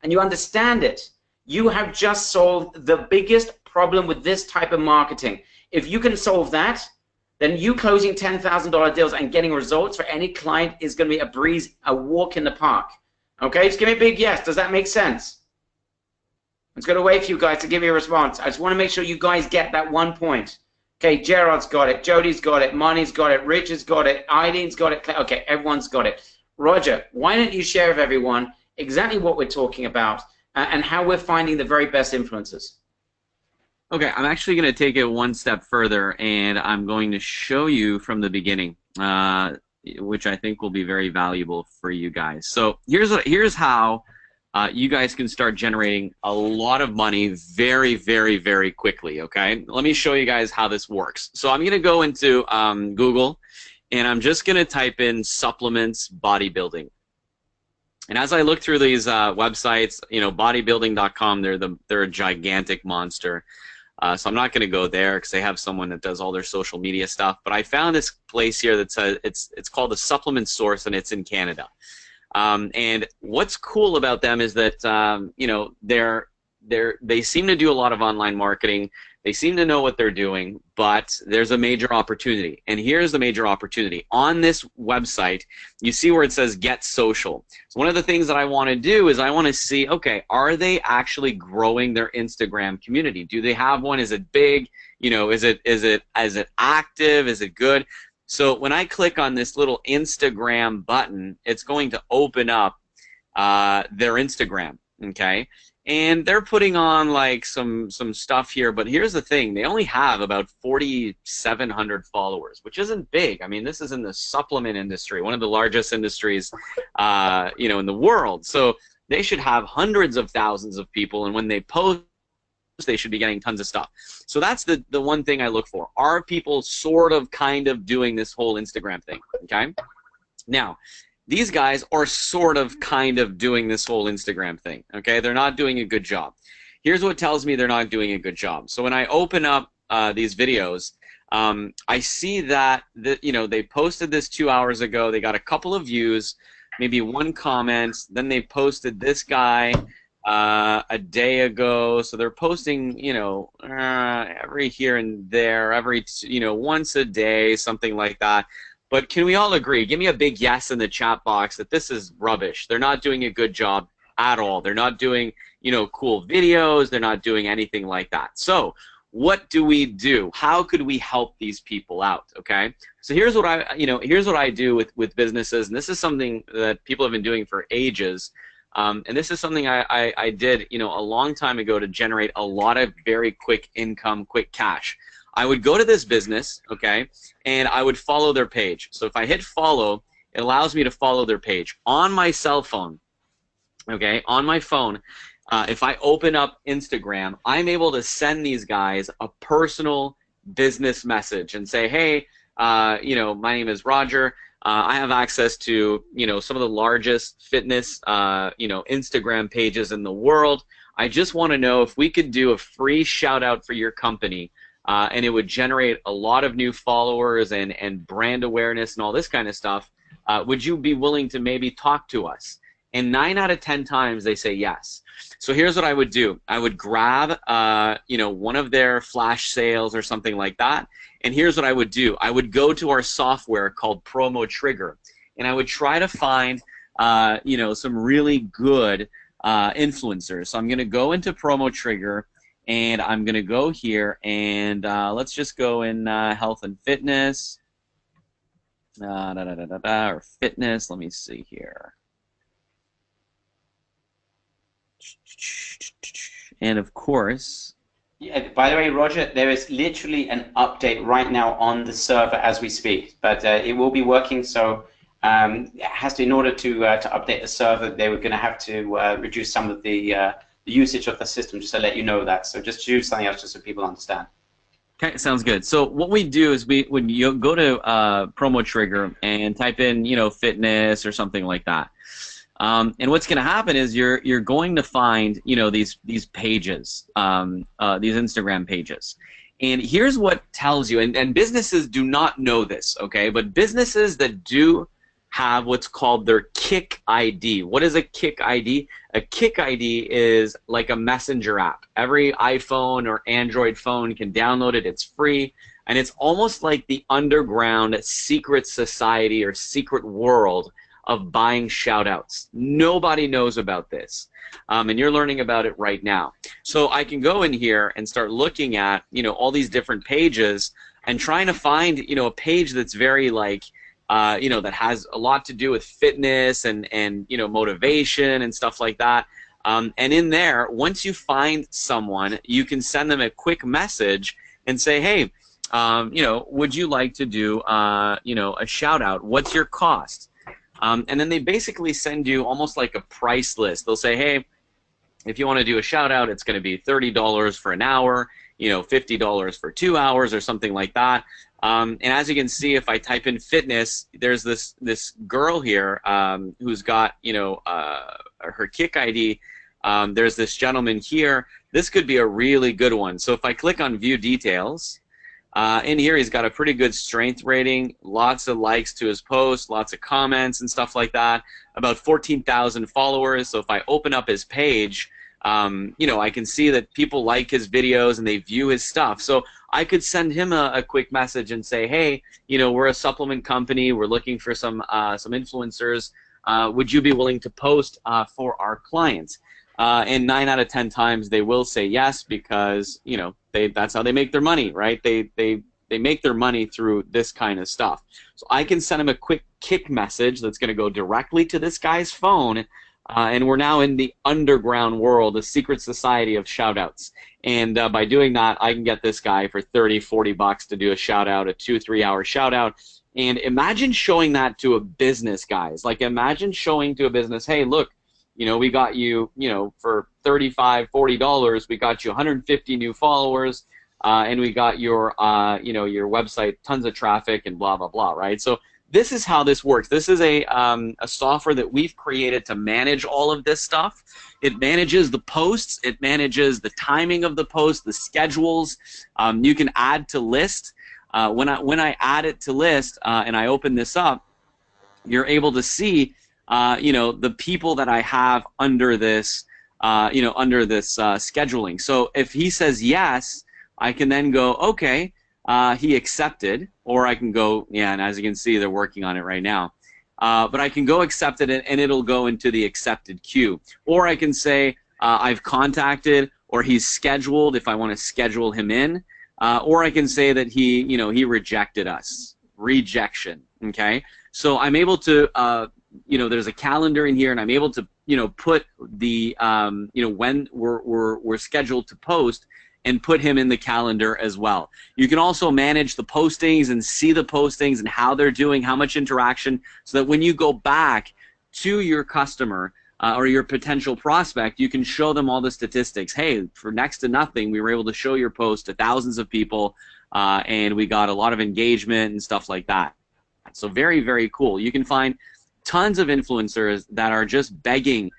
A: and you understand it, you have just solved the biggest problem with this type of marketing. If you can solve that, then you closing $10,000 deals and getting results for any client is going to be a breeze, a walk in the park. Okay, just give me a big yes. Does that make sense? I'm just going to wait for you guys to give me a response. I just want to make sure you guys get that one point. Okay, Gerard's got it. Jody's got it. Monty's got it. Richard's got it. Eileen's got it. Okay, everyone's got it. Roger, why don't you share with everyone exactly what we're talking about and how we're finding the very best influencers?
B: Okay, I'm actually going to take it one step further, and I'm going to show you from the beginning, which I think will be very valuable for you guys. So here's how you guys can start generating a lot of money very, very, very quickly, okay? Let me show you guys how this works. So I'm going to go into Google, and I'm just going to type in supplements bodybuilding. And as I look through these websites, you know, bodybuilding.com, they're a gigantic monster. So I'm not going to go there because they have someone that does all their social media stuff. But I found this place here that says it's called the Supplement Source, and it's in Canada. And what's cool about them is that you know, they seem to do a lot of online marketing. They seem to know what they're doing, but there's a major opportunity. And here's the major opportunity. On this website, you see where it says Get Social. So one of the things that I want to do is I want to see, okay, are they actually growing their Instagram community? Do they have one? Is it big? You know, is it active? Is it good? So when I click on this little Instagram button, it's going to open up their Instagram, okay? And they're putting on like some stuff here, but here's the thing: they only have about 4,700 followers, which isn't big. I mean, this is in the supplement industry, one of the largest industries, you know, in the world. So they should have hundreds of thousands of people, and when they post, they should be getting tons of stuff. So that's the one thing I look for. Are people sort of kind of doing this whole Instagram thing? Okay. Now, these guys are sort of kind of doing this whole Instagram thing, okay? They're not doing a good job. Here's what tells me they're not doing a good job. So when I open up these videos, I see that you know, they posted this 2 hours ago. They got a couple of views, maybe one comment. Then they posted this guy a day ago. So they're posting, you know, every here and there, every, you know, once a day, something like that. But can we all agree, give me a big yes in the chat box, that this is rubbish. They're not doing a good job at all. They're not doing, you know, cool videos. They're not doing anything like that. So what do we do? How could we help these people out, okay? So here's what I do with businesses, and this is something that people have been doing for ages. And this is something I did, you know, a long time ago to generate a lot of very quick income, quick cash. I would go to this business, okay, and I would follow their page. So if I hit follow, it allows me to follow their page on my cell phone, okay, on my phone. If I open up Instagram, I'm able to send these guys a personal business message and say, hey, you know, my name is Roger. I have access to, you know, some of the largest fitness, you know, Instagram pages in the world. I just want to know if we could do a free shout out for your company. And it would generate a lot of new followers and brand awareness and all this kind of stuff. Would you be willing to maybe talk to us? And 9 out of 10 times they say yes. So here's what I would do. I would grab, you know, one of their flash sales or something like that. And here's what I would do. I would go to our software called Promo Trigger, and I would try to find, you know, some really good influencers. So I'm going to go into Promo Trigger. And I'm going to go here and let's just go in health and fitness. Or fitness. Let me see here. And of course,
A: yeah, by the way, Roger, there is literally an update right now on the server as we speak, but it will be working. So it has to, in order to update the server, they were going to have to reduce some of the usage of the system, just to let you know that. So just choose something else, just so people understand.
B: okay, sounds good. So what we do is when you go to Promo Trigger and type in, fitness or something like that. And what's going to happen is you're going to find these pages, these Instagram pages, and here's what tells you. And businesses do not know this, okay? But businesses that do have what's called their Kik ID. What is a Kik ID? A Kik ID is like a messenger app. Every iPhone or Android phone can download it. It's free, and it's almost like the underground secret society or secret world of buying shout-outs. Nobody knows about this, and you're learning about it right now. So I can go in here and start looking at all these different pages and trying to find a page that's very like that has a lot to do with fitness and motivation and stuff like that. And in there, once you find someone, you can send them a quick message and say, hey, would you like to do a shout-out? What's your cost? And then they basically send you almost like a price list. They'll say, hey, if you want to do a shout out, it's going to be $30 for an hour, $50 for 2 hours or something like that. And as you can see, if I type in fitness, there's this girl here who's got her Kik ID. There's this gentleman here. This could be a really good one. So if I click on view details, in here he's got a pretty good strength rating, lots of likes to his posts, lots of comments and stuff like that, about 14,000 followers. So if I open up his page, I can see that people like his videos and they view his stuff. So I could send him a quick message and say, hey, we're a supplement company, we're looking for some influencers. Would you be willing to post for our clients? And 9 out of 10 times they will say yes, because that's how they make their money, right? They make their money through this kind of stuff. So I can send him a quick Kik message that's going to go directly to this guy's phone, and we're now in the underground world, a secret society of shout-outs. And by doing that, I can get this guy for 30, 40 bucks to do a shout-out, a 2-3 hour shout-out. And imagine showing that to a business, guys. Like, imagine showing to a business, hey, look, we got you, for $35, $40, we got you 150 new followers, and we got your, your website, tons of traffic and blah, blah, blah, right? So this is how this works. This is a software that we've created to manage all of this stuff. It manages the posts. It manages the timing of the posts, the schedules. You can add to list. When I add it to list and I open this up, you're able to see the people that I have under this, scheduling. So if he says yes, I can then go, okay, he accepted, or I can go, yeah, and as you can see, they're working on it right now. But I can go accept it, and it'll go into the accepted queue. Or I can say I've contacted, or he's scheduled if I want to schedule him in. Or I can say that he rejected us. Rejection, okay? So I'm able to there's a calendar in here, and I'm able to, put the, when we're scheduled to post, and put him in the calendar as well. You can also manage the postings and see the postings and how they're doing, how much interaction, so that when you go back to your customer or your potential prospect, you can show them all the statistics. Hey, for next to nothing, we were able to show your post to thousands of people, and we got a lot of engagement and stuff like that. So very, very cool. You can find tons of influencers that are just begging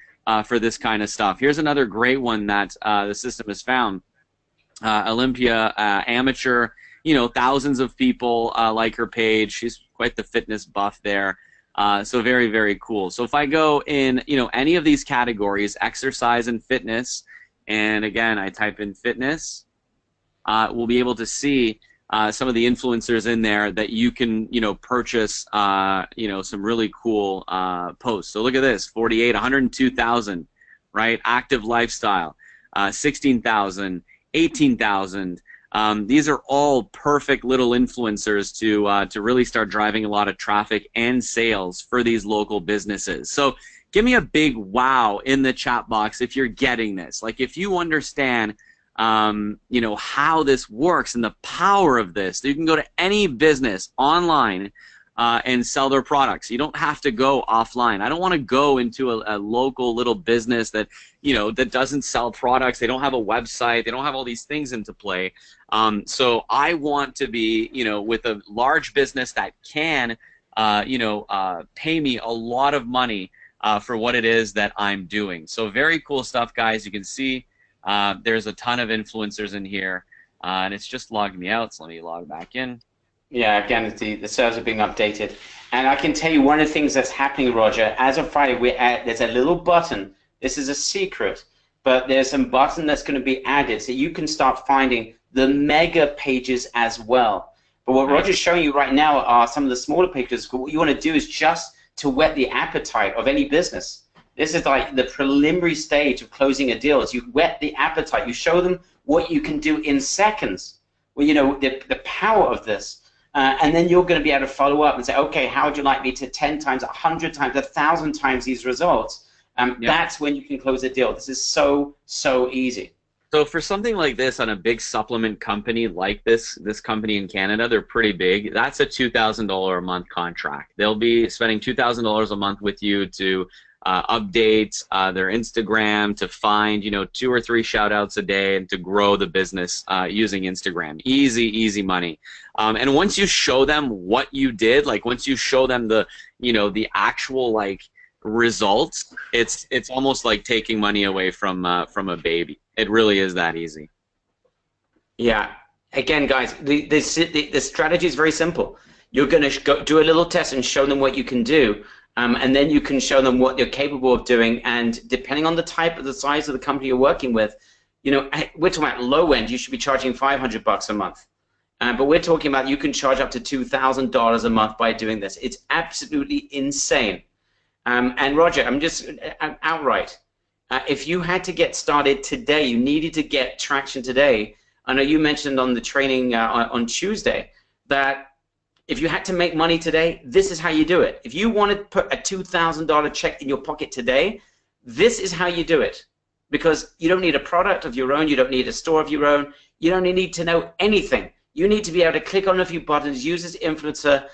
B: for this kind of stuff. Here's another great one that the system has found. Olympia Amateur, thousands of people like her page. She's quite the fitness buff there. So very, very cool. So if I go in, any of these categories, exercise and fitness, and again, I type in fitness, we'll be able to see some of the influencers in there that you can, purchase, some really cool posts. So look at this, 48, 102,000, right? Active lifestyle, 16,000, 18,000, These are all perfect little influencers to really start driving a lot of traffic and sales for these local businesses. So give me a big wow in the chat box if you're getting this. Like if you understand you know, how this works and the power of this. You can go to any business online and sell their products. You don't have to go offline. I don't want to go into a local little business that, you know, that doesn't sell products. They don't have a website. They don't have all these things into play. So I want to be, you know, with a large business that can, you know, pay me a lot of money for what it is that I'm doing. So very cool stuff, guys. You can see there's a ton of influencers in here, and it's just logged me out, so let me log back in.
A: Yeah, again, the servers are being updated. And I can tell you one of the things that's happening, Roger, as of Friday, there's a little button. This is a secret, but there's a button that's going to be added so you can start finding the mega pages as well. But what Roger's showing you right now are some of the smaller pages. What you want to do is just to whet the appetite of any business. This is like the preliminary stage of closing a deal. Is you whet the appetite. You show them what you can do in seconds. Well, you know, the power of this. And then you're going to be able to follow up and say, okay, how would you like me to 10 times, 100 times, 1,000 times these results? That's when you can close a deal. This is so easy.
B: So for something like this on a big supplement company like this company in Canada, they're pretty big. That's a $2,000 a month contract. They'll be spending $2,000 a month with you to update their Instagram, to find, you know, 2 or 3 shout outs a day, and to grow the business using Instagram. Easy money. And once you show them what you did, like once you show them the, you know, the actual like results, it's almost like taking money away from a baby. It really is that easy.
A: Yeah. Again, guys, the strategy is very simple. You're going to go do a little test and show them what you can do. And then you can show them what you're capable of doing, and depending on the type of the size of the company you're working with, you know, we're talking about low end, you should be charging $500 a month. But we're talking about you can charge up to $2,000 a month by doing this. It's absolutely insane. And Roger, I'm just outright, if you had to get started today, you needed to get traction today. I know you mentioned on the training on Tuesday that if you had to make money today, this is how you do it. If you want to put a $2,000 check in your pocket today, this is how you do it. Because you don't need a product of your own, you don't need a store of your own, you don't need to know anything. You need to be able to click on a few buttons, use this influencer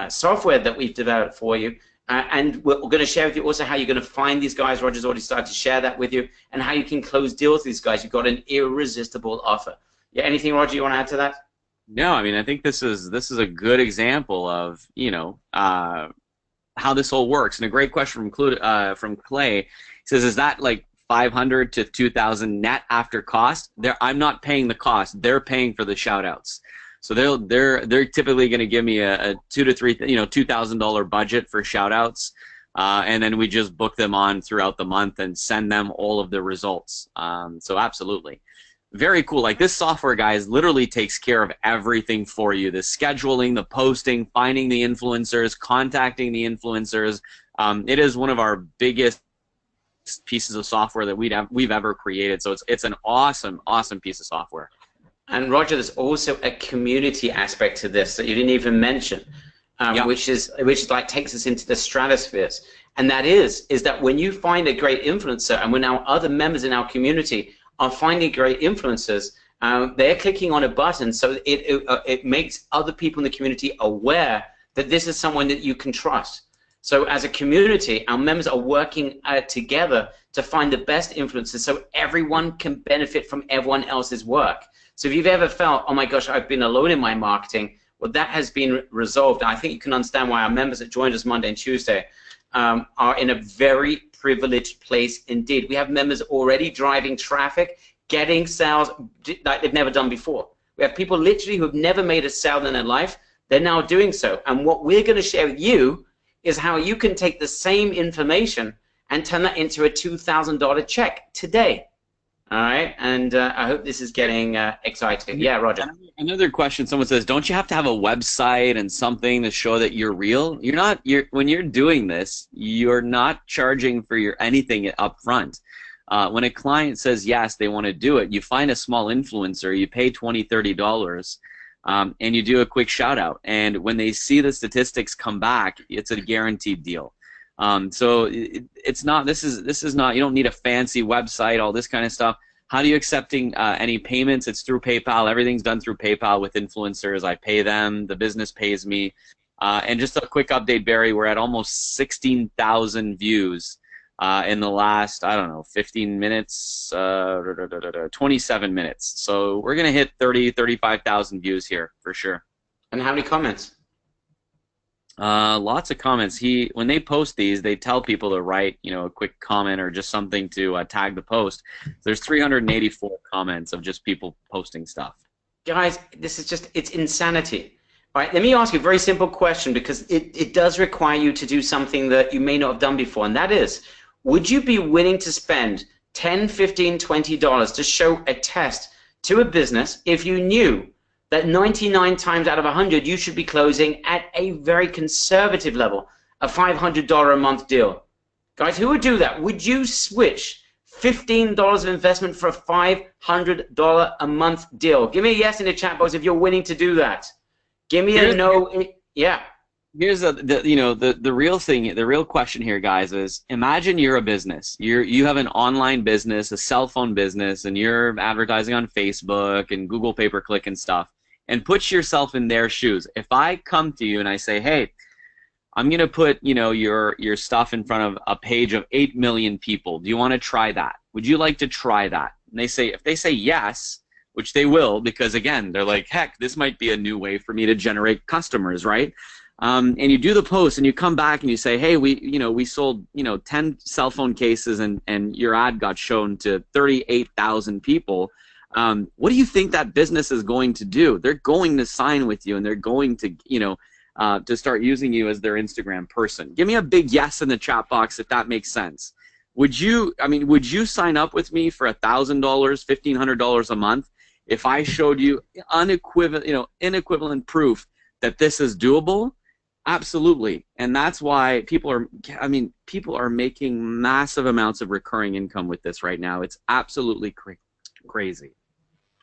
A: software that we've developed for you, and we're going to share with you also how you're going to find these guys. Roger's already started to share that with you, and how you can close deals with these guys. You've got an irresistible offer. Yeah, anything, Roger, you want to add to that?
B: No, I mean, I think this is a good example of, you know, how this all works. And a great question from Clay. He says, is that like 500 to 2,000 net after cost? I'm not paying the cost. They're paying for the shout outs. So they're typically going to give me a $2,000 budget for shout outs. And then we just book them on throughout the month and send them all of the results. So absolutely. Very cool. Like this software, guys, literally takes care of everything for you. The scheduling, the posting, finding the influencers, contacting the influencers. It is one of our biggest pieces of software that we've ever created. So it's an awesome piece of software.
A: And Roger, there's also a community aspect to this that you didn't even mention, which is like takes us into the stratospheres. And that is that when you find a great influencer, and when our other members in our community are finding great influencers, they're clicking on a button, so it makes other people in the community aware that this is someone that you can trust. So as a community, our members are working together to find the best influencers so everyone can benefit from everyone else's work. So if you've ever felt, oh my gosh, I've been alone in my marketing, well, that has been resolved. I think you can understand why our members that joined us Monday and Tuesday are in a very privileged place indeed. We have members already driving traffic, getting sales like they've never done before. We have people literally who have never made a sale in their life. They're now doing so. And what we're going to share with you is how you can take the same information and turn that into a $2,000 check today. All right, and I hope this is getting exciting. Yeah, Roger.
B: Another question. Someone says, "Don't you have to have a website and something to show that you're real?" You're not. When you're doing this, you're not charging for anything up front. When a client says yes, they want to do it, you find a small influencer, you pay $20, $30, and you do a quick shout out. And when they see the statistics come back, it's a guaranteed deal. So it's not. This is not. You don't need a fancy website, all this kind of stuff. How do you accepting any payments? It's through PayPal. Everything's done through PayPal with influencers. I pay them. The business pays me. And just a quick update, Barry. We're at almost 16,000 views in the last, I don't know, 15 minutes, 27 minutes. So we're gonna hit 35,000 views here for sure.
A: And how many comments?
B: Lots of comments. When they post these, they tell people to write, a quick comment or just something to tag the post. There's 384 comments of just people posting stuff.
A: Guys, this is it's insanity. All right, let me ask you a very simple question, because it does require you to do something that you may not have done before, and that is, would you be willing to spend $10, $15, $20 to show a test to a business if you knew that 99 times out of 100 you should be closing at a very conservative level, a $500 a month deal? Guys, who would do that? Would you switch $15 of investment for a $500 a month deal? Give me a yes in the chat box if you're willing to do that. Give me a no. Yeah.
B: Here's the real thing. The real question here, guys, is imagine you're a business. You have an online business, a cell phone business, and you're advertising on Facebook and Google pay-per-click and stuff. And put yourself in their shoes. If I come to you and I say, hey, I'm going to put your stuff in front of a page of 8 million people. Do you want to try that? Would you like to try that? And if they say yes, which they will, because again, they're like, heck, this might be a new way for me to generate customers, right? And you do the post and you come back and you say, hey, we sold 10 cell phone cases and your ad got shown to 38,000 people. What do you think that business is going to do? They're going to sign with you, and they're going to, to start using you as their Instagram person. Give me a big yes in the chat box if that makes sense. Would you sign up with me for $1,000, $1,500 a month if I showed you inequivalent proof that this is doable? Absolutely. And that's why people are making massive amounts of recurring income with this right now. It's absolutely crazy.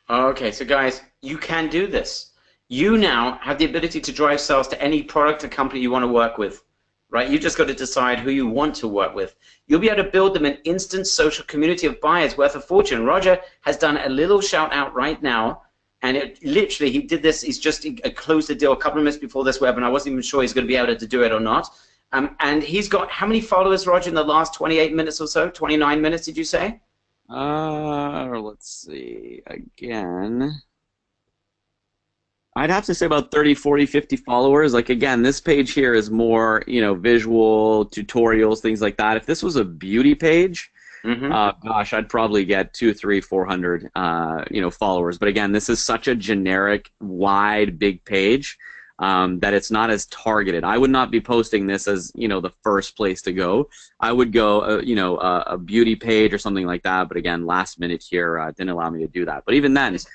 A: Okay, so guys, you can do this. You now have the ability to drive sales to any product or company you want to work with, right? You've just got to decide who you want to work with. You'll be able to build them an instant social community of buyers worth a fortune. Roger has done a little shout out right now, and he did this. He's just closed the deal a couple of minutes before this webinar. I wasn't even sure he's going to be able to do it or not. And he's got how many followers, Roger, in the last 28 minutes or so? 29 minutes, did you say?
B: Let's see. Again, I'd have to say about 30, 40, 50 followers. Like, again, this page here is more, visual, tutorials, things like that. If this was a beauty page, gosh, I'd probably get 200, 300, 400, followers. But again, this is such a generic, wide, big page that it's not as targeted. I would not be posting this as, the first place to go. I would go, a beauty page or something like that. But again, last minute here didn't allow me to do that. But even then, it's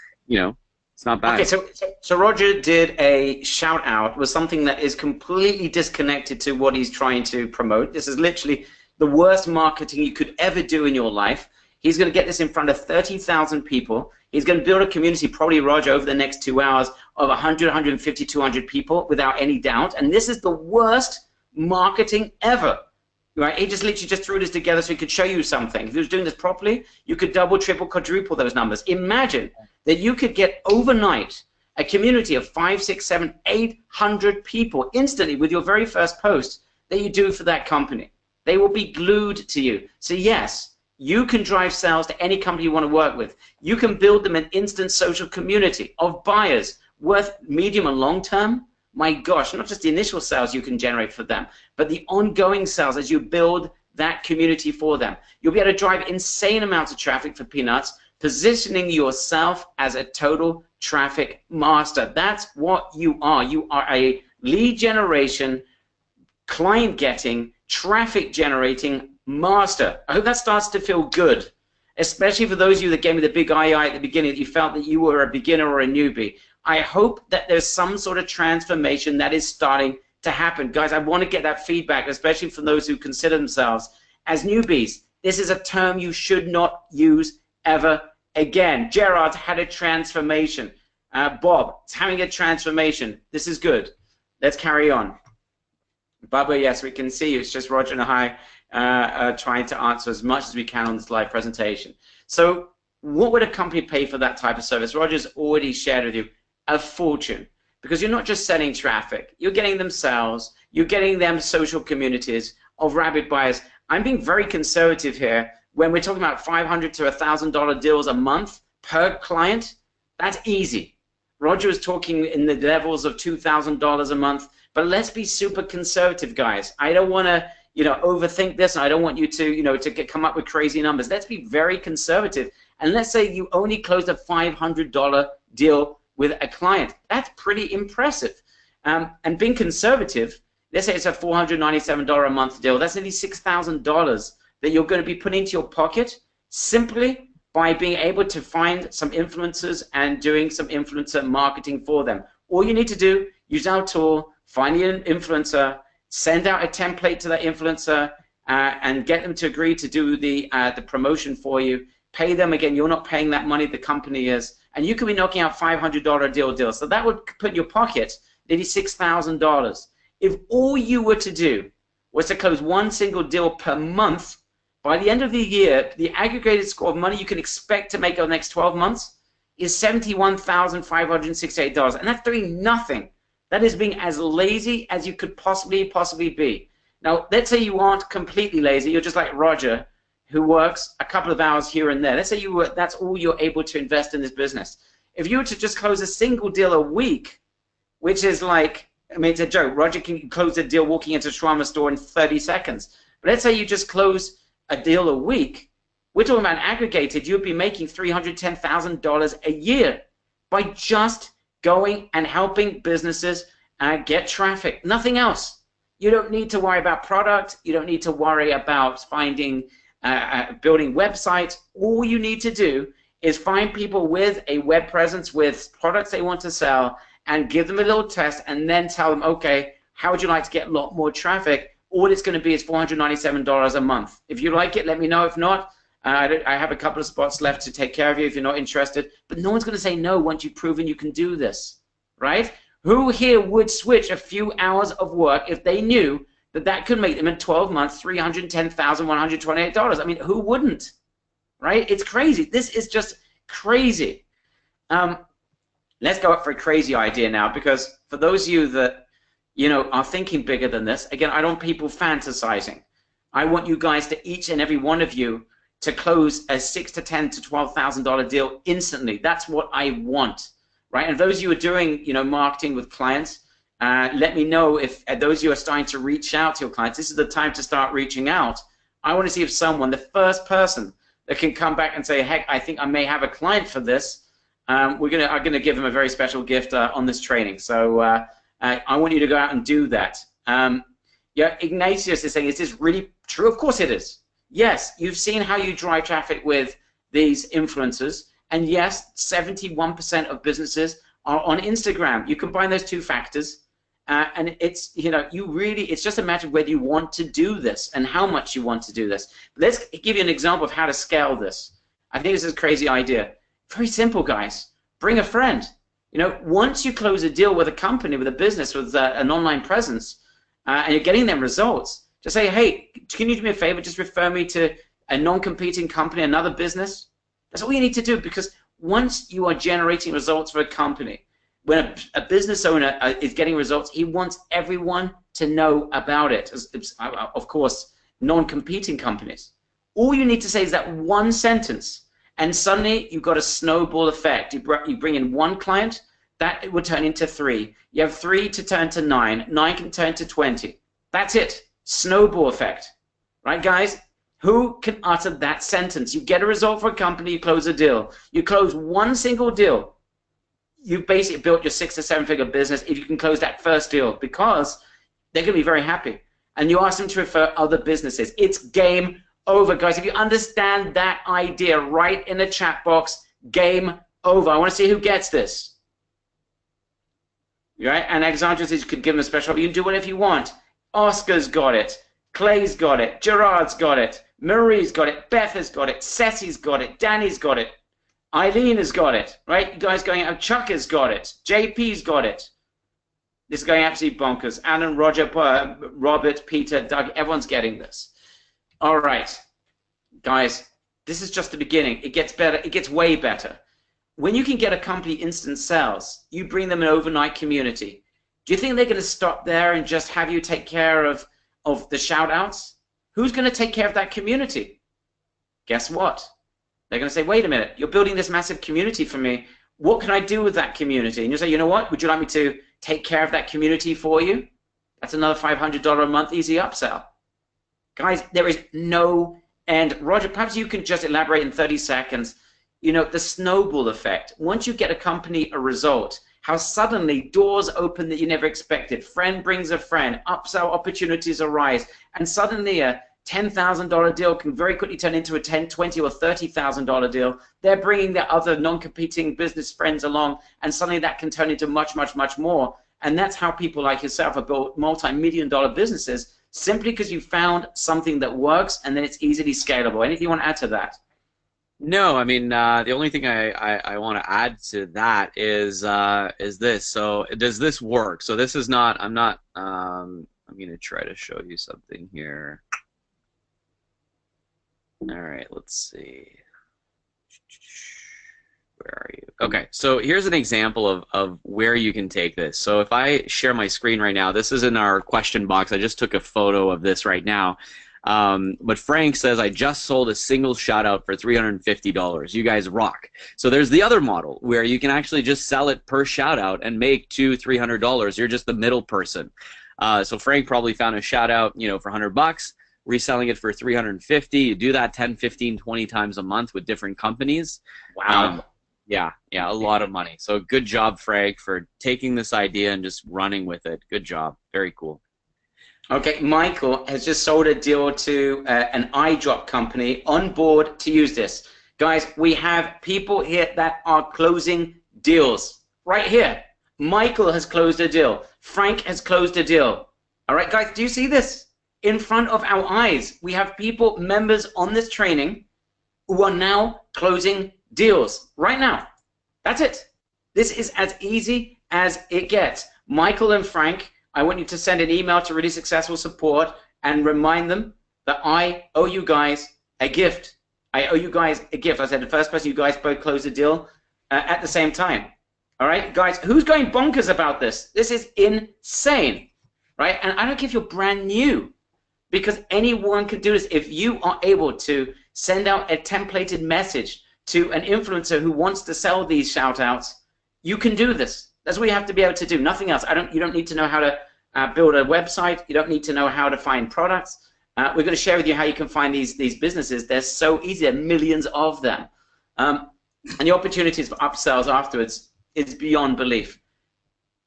B: not bad.
A: Okay, so Roger did a shout out with something that is completely disconnected to what he's trying to promote. This is literally the worst marketing you could ever do in your life. He's going to get this in front of 30,000 people. He's going to build a community, probably, Roger, over the next 2 hours of 100, 150, 200 people without any doubt. And this is the worst marketing ever. Right? He just literally threw this together so he could show you something. If he was doing this properly, you could double, triple, quadruple those numbers. Imagine that you could get overnight a community of 5, 6, 7, 800 people instantly with your very first post that you do for that company. They will be glued to you. So yes, you can drive sales to any company you want to work with. You can build them an instant social community of buyers worth medium and long term. My gosh, not just the initial sales you can generate for them, but the ongoing sales as you build that community for them. You'll be able to drive insane amounts of traffic for peanuts, positioning yourself as a total traffic master. That's what you are. You are a lead generation, client getting, traffic generating master. I hope that starts to feel good, especially for those of you that gave me the big eye at the beginning, that you felt that you were a beginner or a newbie. I hope that there's some sort of transformation that is starting to happen. Guys, I want to get that feedback, especially from those who consider themselves as newbies. This is a term you should not use ever again. Gerard had a transformation. Bob, it's having a transformation. This is good. Let's carry on. Bubba, yes, we can see you. It's just Roger and I trying to answer as much as we can on this live presentation. So what would a company pay for that type of service? Roger's already shared with you a fortune, because you're not just selling traffic. You're getting them sales. You're getting them social communities of rabid buyers. I'm being very conservative here. When we're talking about $500 to $1,000 deals a month per client, that's easy. Roger was talking in the levels of $2,000 a month, but let's be super conservative, guys. I don't want to, overthink this. And I don't want you to, come up with crazy numbers. Let's be very conservative. And let's say you only closed a $500 deal with a client. That's pretty impressive. And being conservative, let's say it's a $497 a month deal. That's nearly $6,000 that you're going to be putting into your pocket simply by being able to find some influencers and doing some influencer marketing for them. All you need to do, use our tool, find an influencer, send out a template to that influencer, and get them to agree to do the promotion for you. Pay them again. You're not paying that money, the company is. And you could be knocking out $500 deals. So that would put in your pocket nearly $6,000. If all you were to do was to close one single deal per month, by the end of the year, the aggregated score of money you can expect to make over the next 12 months is $71,568. And that's doing nothing. That is being as lazy as you could possibly be. Now, let's say you aren't completely lazy. You're just like Roger, who works a couple of hours here and there. Let's say that's all you're able to invest in this business. If you were to just close a single deal a week, which is like, it's a joke. Roger can close a deal walking into a shawarma store in 30 seconds. But let's say you just close a deal a week. We're talking about aggregated. You'd be making $310,000 a year by just going and helping businesses get traffic. Nothing else. You don't need to worry about product. You don't need to worry about finding, building websites. All you need to do is find people with a web presence, with products they want to sell, and give them a little test, and then tell them, okay, how would you like to get a lot more traffic? All it's going to be is $497 a month. If you like it, let me know. If not, I have a couple of spots left to take care of you if you're not interested. But no one's going to say no once you've proven you can do this, right? Who here would switch a few hours of work if they knew that that could make them in 12 months $310,128? I mean, who wouldn't, right? It's crazy. This is just crazy. Let's go up for a crazy idea now, because for those of you that are thinking bigger than this, again, I don't want people fantasizing. I want you guys to, each and every one of you, to close a $6,000 to $10,000 to $12,000 deal instantly. That's what I want, right? And those of you who are doing, marketing with clients, let me know if those of you are starting to reach out to your clients. This is the time to start reaching out. I want to see if someone, the first person that can come back and say, heck, I think I may have a client for this, I'm gonna give them a very special gift on this training. So I want you to go out and do that. Yeah, Ignatius is saying, is this really true? Of course it is. Yes, you've seen how you drive traffic with these influencers, and yes, 71% of businesses are on Instagram. You combine those two factors, and it's it's just a matter of whether you want to do this and how much you want to do this. Let's give you an example of how to scale this. I think this is a crazy idea. Very simple, guys. Bring a friend. Once you close a deal with a company, with a business, with an online presence, and you're getting them results, just say, hey, can you do me a favor? Just refer me to a non-competing company, another business. That's all you need to do, because once you are generating results for a company, when a business owner is getting results, he wants everyone to know about it. Of course, non-competing companies. All you need to say is that one sentence, and suddenly you've got a snowball effect. You bring in one client, that will turn into 3. You have 3 to turn to 9. 9 can turn to 20. That's it. Snowball effect. Right, guys? Who can utter that sentence? You get a result for a company, you close a deal. You close one single deal. You've basically built your 6 to 7 figure business if you can close that first deal, because they're going to be very happy. And you ask them to refer other businesses. It's game over, guys. If you understand that idea, right in the chat box, game over. I want to see who gets this. Right? And Alexandra says you could give them a special. You can do whatever you want. Oscar's got it. Clay's got it. Gerard's got it. Marie's got it. Beth has got it. Ceci's got it. Danny's got it. Eileen has got it. Right? You guys going out. Chuck has got it. JP's got it. This is going absolutely bonkers. Alan, Roger, Robert, Peter, Doug, everyone's getting this. All right. Guys, this is just the beginning. It gets better. It gets way better. When you can get a company instant sales, you bring them an overnight community. Do you think they're going to stop there and just have you take care of the shout-outs? Who's going to take care of that community? Guess what? They're going to say, wait a minute, you're building this massive community for me. What can I do with that community? And you say, you know what? Would you like me to take care of that community for you? That's another $500 a month easy upsell. Guys, there is no end. Roger, perhaps you can just elaborate in 30 seconds. You know, the snowball effect. Once you get a company a result, how suddenly doors open that you never expected. Friend brings a friend. Upsell opportunities arise. And suddenly a $10,000 deal can very quickly turn into a $10,000, $20,000 or $30,000 deal. They're bringing their other non-competing business friends along, and suddenly that can turn into much, much, much more. And that's how people like yourself have built multi-million-dollar businesses, simply because you found something that works and then it's easily scalable. Anything you want to add to that?
B: No, I mean the only thing I want to add to that is this. So does this work? So this is not. I'm going to try to show you something here. All right, let's see. Where are you? Okay, so here's an example of where you can take this. So if I share my screen right now, this is in our question box. I just took a photo of this right now. But Frank says, I just sold a single shout out for $350. You guys rock. So there's the other model where you can actually just sell it per shout out and make $200, $300. You're just the middle person. So Frank probably found a shout out, you know, for $100, reselling it for $350. You do that 10, 15, 20 times a month with different companies.
A: Wow.
B: Yeah, a lot of money. So good job, Frank, for taking this idea and just running with it. Good job. Very cool.
A: Okay, Michael has just sold a deal to an eye drop company on board to use this. Guys, we have people here that are closing deals right here. Michael has closed a deal. Frank has closed a deal. All right, guys, do you see this? In front of our eyes, we have people, members on this training, who are now closing deals right now. That's it. This is as easy as it gets. Michael and Frank, I want you to send an email to Really Successful Support and remind them that I owe you guys a gift. I owe you guys a gift. I said the first person, you guys both closed a deal at the same time. All right, guys, who's going bonkers about this? This is insane, right? And I don't care if you're brand new, because anyone can do this. If you are able to send out a templated message to an influencer who wants to sell these shout outs, you can do this. That's what you have to be able to do. Nothing else. You don't need to know how to build a website. You don't need to know how to find products. We're going to share with you how you can find these businesses. They're so easy. There are millions of them. And the opportunities for upsells afterwards is beyond belief.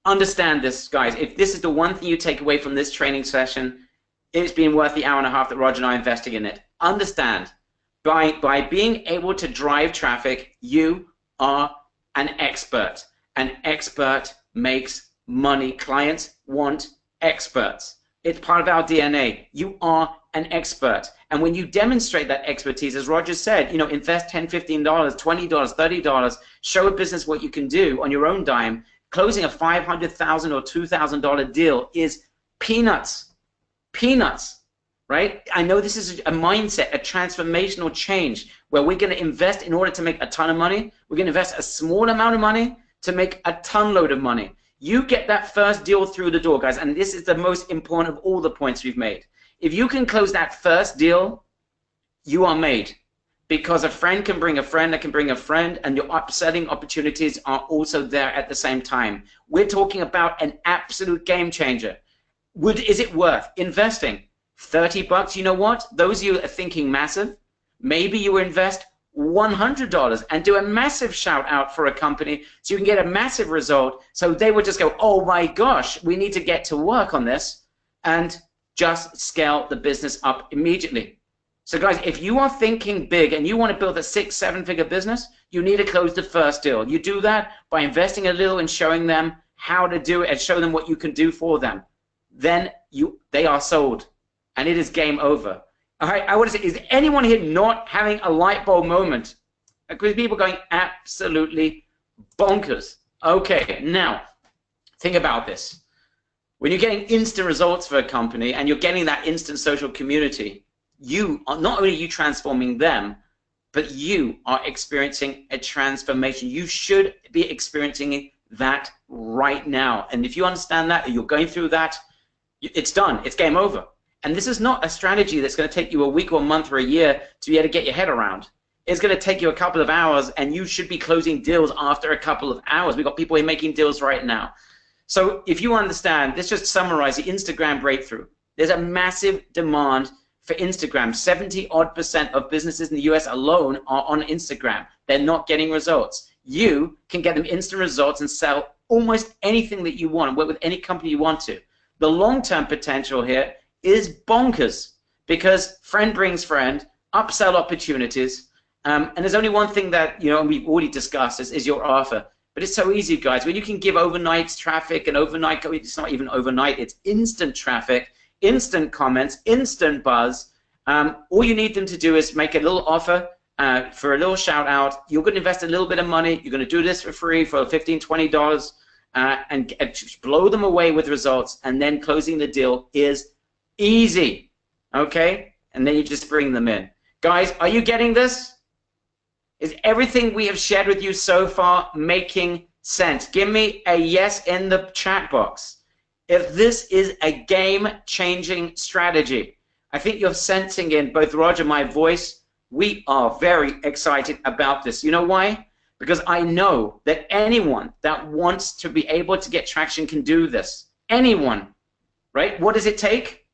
A: Understand this, guys. If this is the one thing you take away from this training session, it's been worth the hour and a half that Roger and I are investing in it. Understand, by being able to drive traffic, you are an expert. An expert makes money. Clients want experts. It's part of our DNA. You are an expert. And when you demonstrate that expertise, as Roger said, you know, invest $10, $15, $20, $30, show a business what you can do on your own dime. Closing a $500,000 or $2,000 deal is peanuts. Peanuts, right? I know this is a mindset, a transformational change where we're going to invest in order to make a ton of money. We're going to invest a small amount of money to make a ton load of money. You get that first deal through the door, guys, and this is the most important of all the points we've made. If you can close that first deal, you are made, because a friend can bring a friend that can bring a friend, and your upselling opportunities are also there at the same time. We're talking about an absolute game changer. Is it worth investing $30? You know what? Those of you are thinking massive, maybe you will invest $100 and do a massive shout out for a company so you can get a massive result, so they would just go, oh my gosh, we need to get to work on this, and just scale the business up immediately. So guys, if you are thinking big and you want to build a 6-7 figure business, you need to close the first deal. You do that by investing a little and showing them how to do it and show them what you can do for them. Then they are sold, and it is game over. All right, I want to say, is anyone here not having a light bulb moment? Because people are going absolutely bonkers. Okay, now, think about this. When you're getting instant results for a company and you're getting that instant social community, you are not only you transforming them, but you are experiencing a transformation. You should be experiencing that right now. And if you understand that, you're going through that, it's done. It's game over. And this is not a strategy that's going to take you a week or a month or a year to be able to get your head around. It's going to take you a couple of hours, and you should be closing deals after a couple of hours. We've got people here making deals right now. So if you understand, let's just summarize the Instagram breakthrough. There's a massive demand for Instagram. 70-odd% of businesses in the US alone are on Instagram. They're not getting results. You can get them instant results and sell almost anything that you want, work with any company you want to. The long-term potential here is bonkers because friend brings friend, upsell opportunities, and there's only one thing that, you know, we've already discussed is your offer. But it's so easy, guys. When you can give overnight traffic and overnight, it's not even overnight, it's instant traffic, instant comments, instant buzz. All you need them to do is make a little offer for a little shout out. You're going to invest a little bit of money. You're going to do this for free for $15, $20 and blow them away with results. And then closing the deal is easy. Okay? And then you just bring them in. Guys, are you getting this? Is everything we have shared with you so far making sense? Give me a yes in the chat box if this is a game-changing strategy. I think you're sensing in both Roger and my voice, we are very excited about this. You know why? Because I know that anyone that wants to be able to get traction can do this. Anyone, right? What does it take?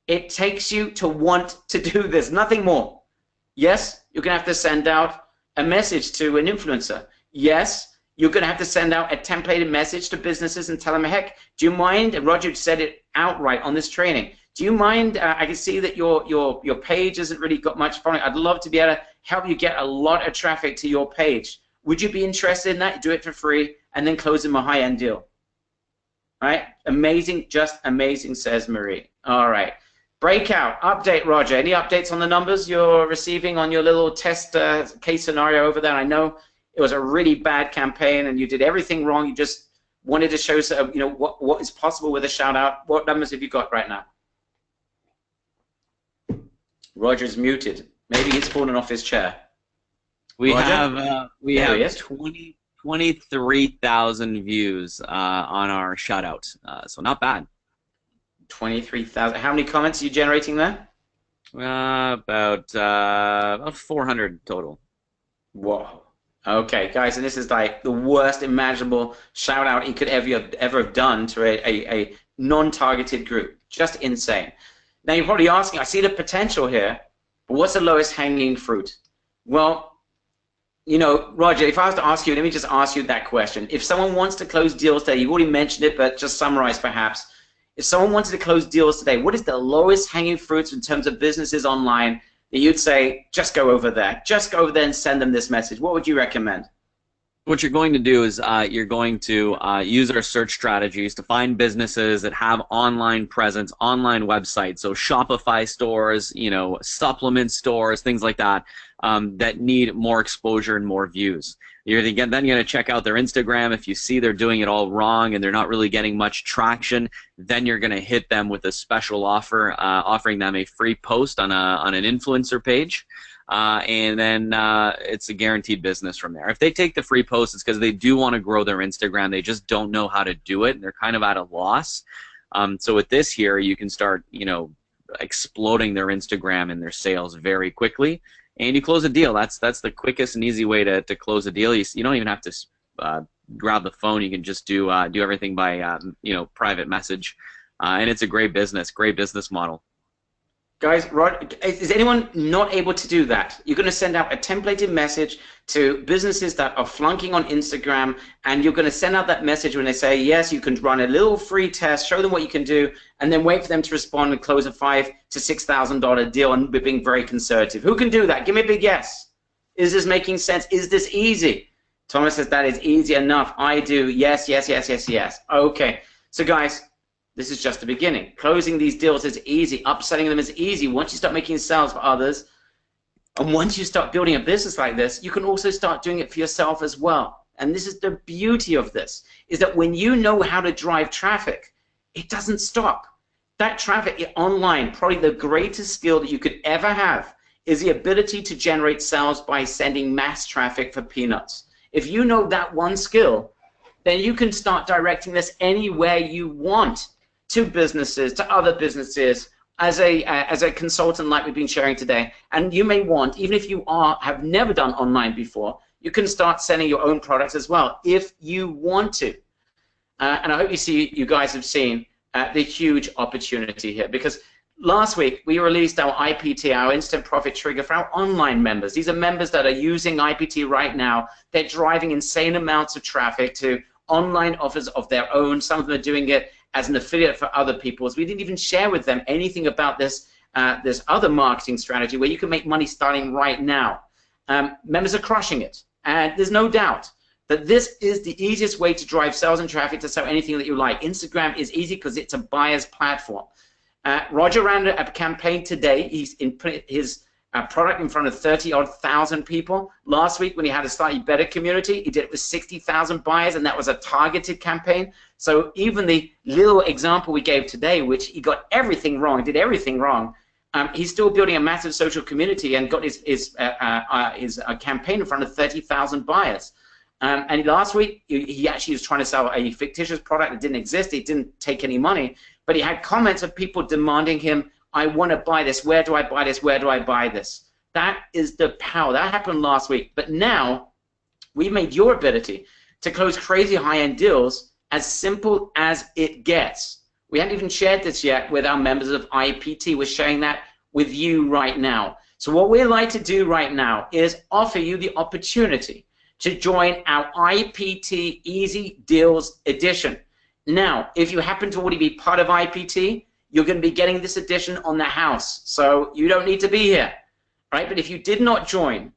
A: It takes you to want to do this, nothing more. Yes, you're going to have to send out a message to an influencer. Yes, you're going to have to send out a templated message to businesses and tell them, heck, do you mind? And Roger said it outright on this training. Do you mind? I can see that your page hasn't really got much following. I'd love to be able to help you get a lot of traffic to your page. Would you be interested in that? Do it for free and then close them a high-end deal. All right? Amazing, just amazing, says Marie. All right. Breakout, update, Roger. Any updates on the numbers you're receiving on your little test case scenario over there? I know it was a really bad campaign and you did everything wrong. You just wanted to show you know, what is possible with a shout out. What numbers have you got right now? Roger's muted. Maybe he's fallen off his chair.
B: We
A: Roger?
B: have 23,000 views on our shout out, so not bad.
A: 23,000. How many comments are you generating there?
B: About 400 total.
A: Whoa. Okay, guys, and this is like the worst imaginable shout out he could ever have done to a non-targeted group. Just insane. Now you're probably asking, I see the potential here, but what's the lowest hanging fruit? Well, you know, Roger, if I was to ask you, let me just ask you that question. If someone wants to close deals today, you've already mentioned it, but just summarize perhaps. If someone wanted to close deals today, what is the lowest hanging fruits in terms of businesses online that you'd say, just go over there. Just go over there and send them this message. What would you recommend?
B: What you're going to do is you're going to use our search strategies to find businesses that have online presence, online websites, so Shopify stores, you know, supplement stores, things like that, that need more exposure and more views. Then you're going to check out their Instagram. If you see they're doing it all wrong and they're not really getting much traction, then you're going to hit them with a special offer, offering them a free post on an influencer page. And then it's a guaranteed business from there. If they take the free post, it's because they do want to grow their Instagram. They just don't know how to do it, and they're kind of at a loss. So with this here, you can start, you know, exploding their Instagram and their sales very quickly, and you close a deal. That's the quickest and easy way to close a deal. You don't even have to grab the phone. You can just do everything by you know, private message, and it's a great business model.
A: Guys, is anyone not able to do that? You're going to send out a templated message to businesses that are flunking on Instagram, and you're going to send out that message when they say, yes, you can run a little free test, show them what you can do, and then wait for them to respond and close a $5,000 to $6,000 deal, and we're being very conservative. Who can do that? Give me a big yes. Is this making sense? Is this easy? Thomas says that is easy enough. I do. Yes, yes, yes, yes, yes. Okay. So, guys, This is just the beginning. Closing these deals is easy. Upselling them is easy. Once you start making sales for others, and once you start building a business like this, you can also start doing it for yourself as well. And this is the beauty of this, is that when you know how to drive traffic, it doesn't stop. That traffic online, probably the greatest skill that you could ever have, is the ability to generate sales by sending mass traffic for peanuts. If you know that one skill, then you can start directing this anywhere you want, to businesses, to other businesses, as a consultant like we've been sharing today. And you may want, even if you have never done online before, you can start selling your own products as well if you want to. And I hope you guys have seen the huge opportunity here, because last week we released our IPT, our Instant Profit Trigger, for our online members. These are members that are using IPT right now. They're driving insane amounts of traffic to online offers of their own. Some of them are doing it as an affiliate for other people. So we didn't even share with them anything about this other marketing strategy where you can make money starting right now. Members are crushing it, and there's no doubt that this is the easiest way to drive sales and traffic to sell anything that you like. Instagram is easy because it's a buyer's platform. Roger ran a campaign today. He's put his product in front of 30,000 people. Last week, when he had a slightly better community, he did it with 60,000 buyers, and that was a targeted campaign. So even the little example we gave today, which he got everything wrong, did everything wrong, he's still building a massive social community and got his campaign in front of 30,000 buyers. And last week, he actually was trying to sell a fictitious product that didn't exist. It didn't take any money, but he had comments of people demanding him, I want to buy this. Where do I buy this? Where do I buy this? That is the power. That happened last week. But now we've made your ability to close crazy high-end deals as simple as it gets. We haven't even shared this yet with our members of IPT. We're sharing that with you right now. So what we'd like to do right now is offer you the opportunity to join our IPT Easy Deals Edition. Now, if you happen to already be part of IPT, you're going to be getting this edition on the house, so you don't need to be here, right? But if you did not join,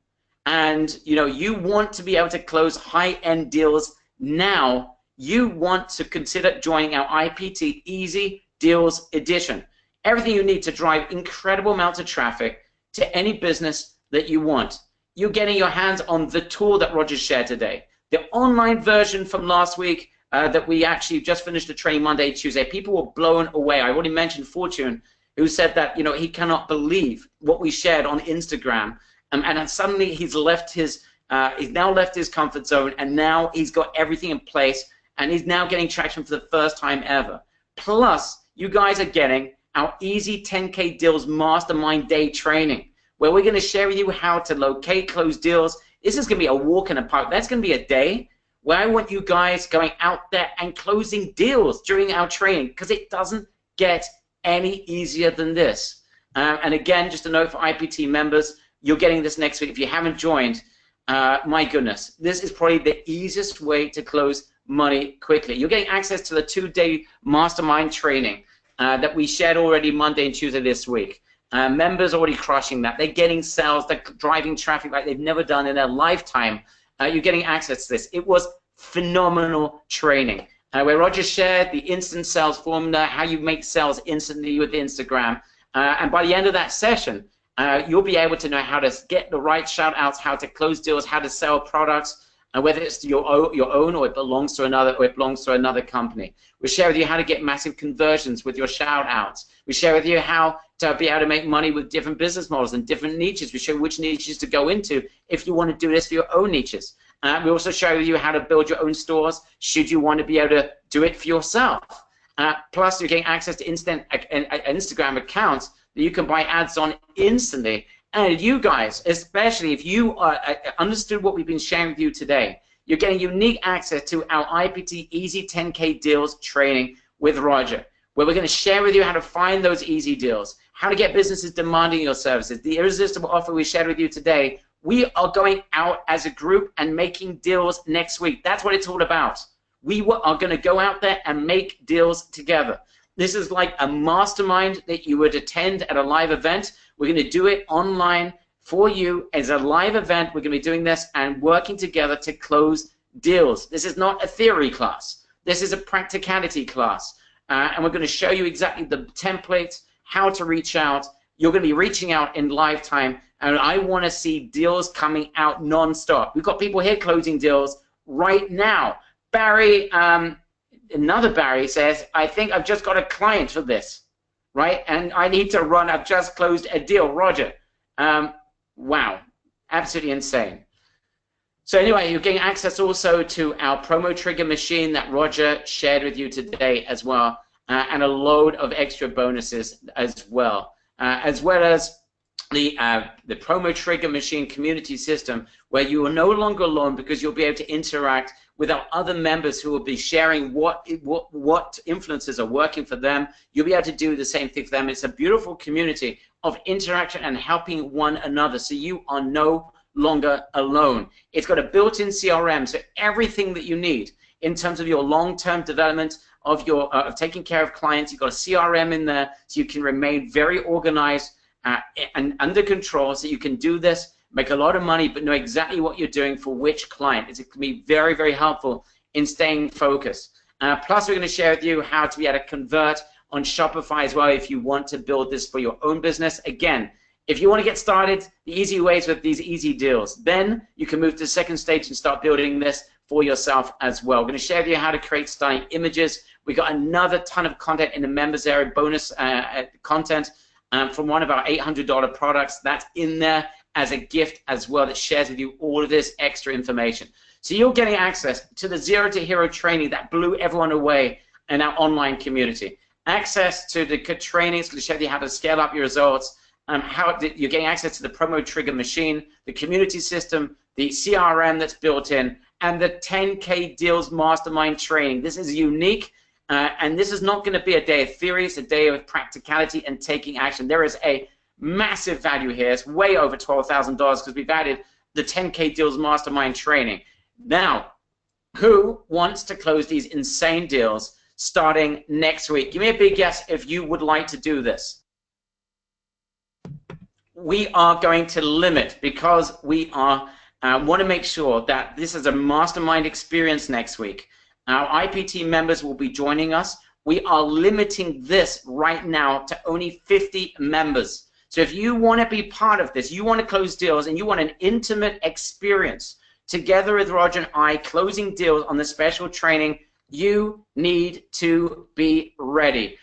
A: and you want to be able to close high-end deals now, you want to consider joining our IPT Easy Deals Edition. Everything you need to drive incredible amounts of traffic to any business that you want. You're getting your hands on the tool that Roger shared today, the online version from last week. That we actually just finished the training Monday, Tuesday. People were blown away. I already mentioned Fortune, who said that he cannot believe what we shared on Instagram, and suddenly he's now left his comfort zone, and now he's got everything in place, and he's now getting traction for the first time ever. Plus, you guys are getting our Easy 10K Deals Mastermind Day training, where we're going to share with you how to locate, close deals. This is going to be a walk in the park. That's going to be a day where I want you guys going out there and closing deals during our training, because it doesn't get any easier than this. And again, just a note for IPT members, you're getting this next week. If you haven't joined, my goodness, this is probably the easiest way to close money quickly. You're getting access to the 2-day mastermind training that we shared already Monday and Tuesday this week. Members are already crushing that. They're getting sales, they're driving traffic like they've never done in their lifetime. You're getting access to this. It was phenomenal training where Roger shared the instant sales formula, how you make sales instantly with Instagram. And by the end of that session, you'll be able to know how to get the right shout outs, how to close deals, how to sell products, and whether it's your own or it belongs to another company. We share with you how to get massive conversions with your shout outs. We share with you how to be able to make money with different business models and different niches. We show you which niches to go into if you want to do this for your own niches. We also show you how to build your own stores should you want to be able to do it for yourself. Plus, you're getting access to Instagram accounts that you can buy ads on instantly. And you guys, especially if you understood what we've been sharing with you today, you're getting unique access to our IPT Easy 10K Deals training with Roger, where we're going to share with you how to find those easy deals, how to get businesses demanding your services. The irresistible offer we shared with you today, we are going out as a group and making deals next week. That's what it's all about. We are going to go out there and make deals together. This is like a mastermind that you would attend at a live event. We're going to do it online for you as a live event. We're going to be doing this and working together to close deals. This is not a theory class. This is a practicality class. and we're going to show you exactly the templates, how to reach out. You're going to be reaching out in live time, and I want to see deals coming out non-stop. We've got people here closing deals right now. Barry, another Barry says, I think I've just got a client for this, right? And I need to run, I've just closed a deal. Roger. Wow, absolutely insane. So anyway, you're getting access also to our promo trigger machine that Roger shared with you today as well, and a load of extra bonuses as well as the promo trigger machine community system, where you are no longer alone because you'll be able to interact with our other members who will be sharing what influencers are working for them. You'll be able to do the same thing for them. It's a beautiful community of interaction and helping one another, so you are no longer alone. It's got a built-in CRM, so everything that you need in terms of your long-term development of your of taking care of clients. You've got a CRM in there, so you can remain very organized and under control, so you can do this, make a lot of money, but know exactly what you're doing for which client. It's going to be very, very helpful in staying focused. Plus, we're going to share with you how to be able to convert on Shopify as well if you want to build this for your own business. Again, if you want to get started, the easy ways with these easy deals. Then you can move to the second stage and start building this for yourself as well. We're going to share with you how to create styling images. We got another ton of content in the members area, bonus content from one of our $800 products. That's in there as a gift as well that shares with you all of this extra information. So you're getting access to the Zero to Hero training that blew everyone away in our online community. Access to the trainings to show you how to scale up your results. How you're getting access to the promo trigger machine, the community system, the CRM that's built in, and the 10K Deals Mastermind training. This is unique, and this is not going to be a day of theory. It's a day of practicality and taking action. There is a massive value here. It's way over $12,000 because we've added the 10K Deals Mastermind training. Now, who wants to close these insane deals starting next week? Give me a big yes if you would like to do this. We are going to limit, because we are want to make sure that this is a mastermind experience next week. Our IPT members will be joining us. We are limiting this right now to only 50 members. So if you want to be part of this, you want to close deals, and you want an intimate experience together with Roger and I closing deals on the special training, you need to be ready.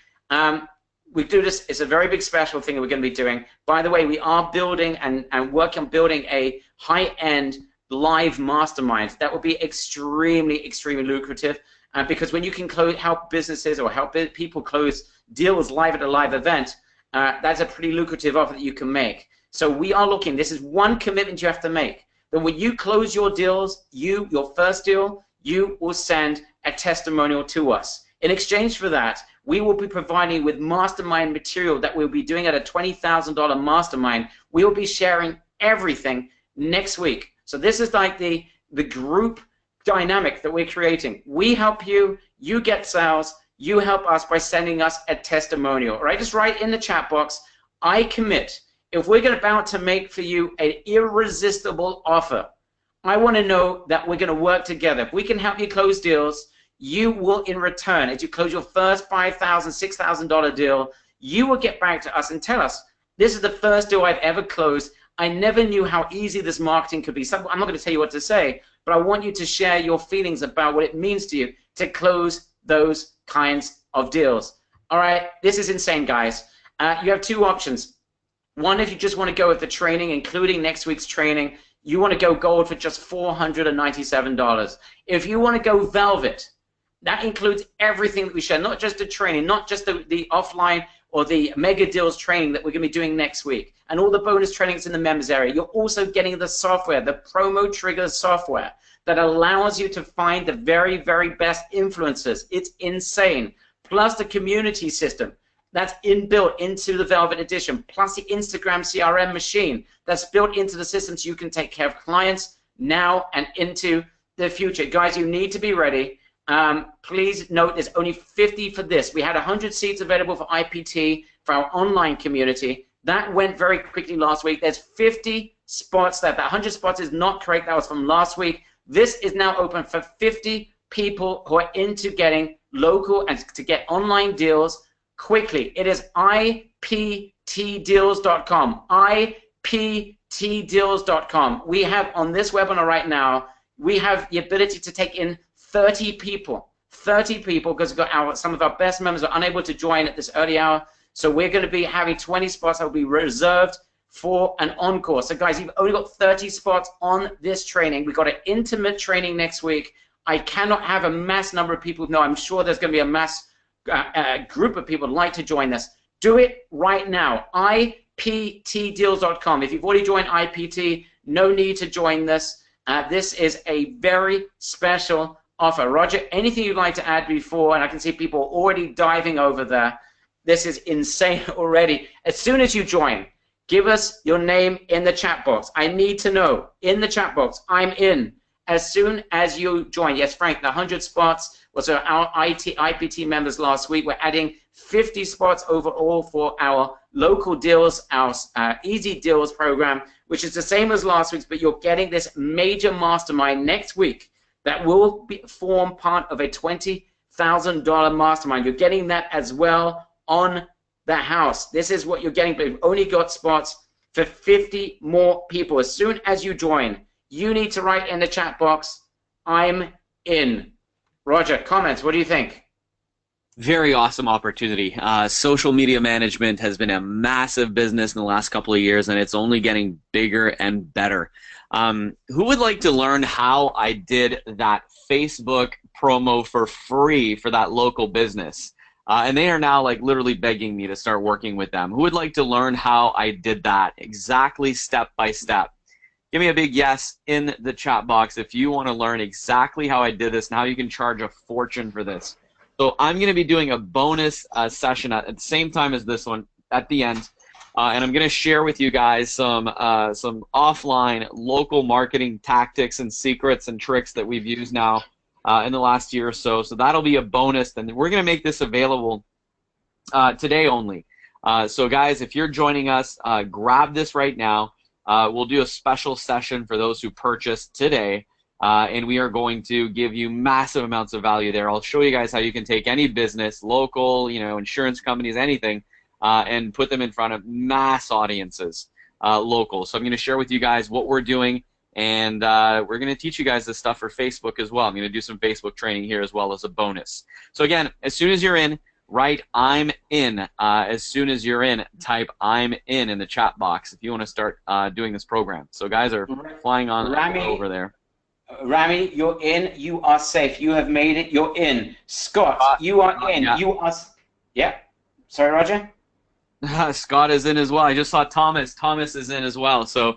A: We do this, it's a very big special thing that we're going to be doing. By the way, we are building and working on building a high-end live mastermind that will be extremely, extremely lucrative, because when you can help businesses or help people close deals live at a live event, that's a pretty lucrative offer that you can make. So we are looking, this is one commitment you have to make, that when you close your deals, your first deal, you will send a testimonial to us. In exchange for that, we will be providing with mastermind material that we'll be doing at a $20,000 mastermind. We will be sharing everything next week. So this is like the group dynamic that we're creating. We help you, you get sales, you help us by sending us a testimonial. Right? Just write in the chat box, I commit. If we're about to make for you an irresistible offer, I want to know that we're going to work together. If we can help you close deals, you will, in return, as you close your first $5,000, $6,000 deal, you will get back to us and tell us, this is the first deal I've ever closed. I never knew how easy this marketing could be. I'm not going to tell you what to say, but I want you to share your feelings about what it means to you to close those kinds of deals. All right, this is insane, guys. You have two options. One, if you just want to go with the training, including next week's training, you want to go gold for just $497. If you want to go velvet, that includes everything that we share, not just the training, not just the offline or the mega deals training that we're going to be doing next week, and all the bonus trainings in the members area. You're also getting the software, the Promo Trigger software that allows you to find the very, very best influencers. It's insane. Plus the community system that's inbuilt into the Velvet Edition, plus the Instagram CRM machine that's built into the system so you can take care of clients now and into the future. Guys, you need to be ready. Please note there's only 50 for this. We had 100 seats available for IPT for our online community. That went very quickly last week. There's 50 spots there. That 100 spots is not correct. That was from last week. This is now open for 50 people who are into getting local and to get online deals quickly. It is iptdeals.com. iptdeals.com. We have on this webinar right now, we have the ability to take in 30 people. 30 people, because some of our best members are unable to join at this early hour. So we're going to be having 20 spots that will be reserved for an encore. So guys, you've only got 30 spots on this training. We've got an intimate training next week. I cannot have a mass number of people. No, I'm sure there's going to be a mass group of people who'd like to join this. Do it right now. iptdeals.com. If you've already joined IPT, no need to join this. This is a very special offer. Roger, anything you'd like to add before? And I can see people already diving over there. This is insane already. As soon as you join, give us your name in the chat box. I need to know in the chat box, I'm in. As soon as you join. Yes, Frank, the 100 spots was our IPT members last week. We're adding 50 spots overall for our local deals, our Easy Deals program, which is the same as last week's, but you're getting this major mastermind next week that will form part of a $20,000 mastermind. You're getting that as well on the house. This is what you're getting, but we've only got spots for 50 more people. As soon as you join, you need to write in the chat box, I'm in. Roger, comments, what do you think?
B: Very awesome opportunity. Social media management has been a massive business in the last couple of years, and it's only getting bigger and better. Who would like to learn how I did that Facebook promo for free for that local business? And they are now like literally begging me to start working with them. Who would like to learn how I did that exactly step by step? Give me a big yes in the chat box if you want to learn exactly how I did this and how you can charge a fortune for this. So I'm going to be doing a bonus session at the same time as this one at the end. And I'm going to share with you guys some offline local marketing tactics and secrets and tricks that we've used now in the last year or so. So that'll be a bonus. And we're going to make this available today only. So guys, if you're joining us, grab this right now. We'll do a special session for those who purchase today. And we are going to give you massive amounts of value there. I'll show you guys how you can take any business, local, insurance companies, anything, and put them in front of mass audiences, local. So I'm going to share with you guys what we're doing, and we're going to teach you guys this stuff for Facebook as well. I'm going to do some Facebook training here as well as a bonus. So again, as soon as you're in, write I'm in. As soon as you're in, type I'm in the chat box if you want to start doing this program. So guys are flying on over there.
A: Rami, you're in. You are safe. You have made it. You're in. Scott, you are in. Yeah. You are. Yeah. Sorry, Roger.
B: Scott is in as well. I just saw Thomas. Thomas is in as well. So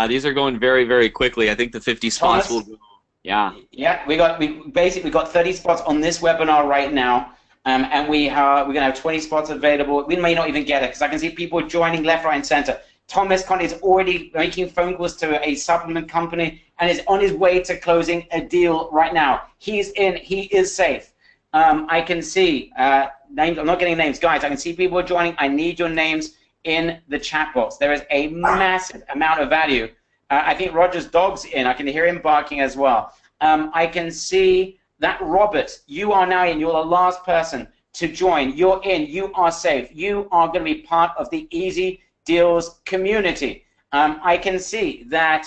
B: these are going very, very quickly. I think the 50 spots will go. Yeah. Yeah. We basically got 30 spots on this webinar right now, and we're gonna have 20 spots available. We may not even get it because I can see people joining left, right, and center. Thomas Conley is already making phone calls to a supplement company and is on his way to closing a deal right now. He's in. He is safe. I can see names. I'm not getting names, guys. I can see people joining. I need your names in the chat box. There is a massive amount of value. I think Roger's dog's in. I can hear him barking as well. I can see that Robert, you are now in. You're the last person to join. You're in. You are safe. You are going to be part of the Easy Deals community. I can see that.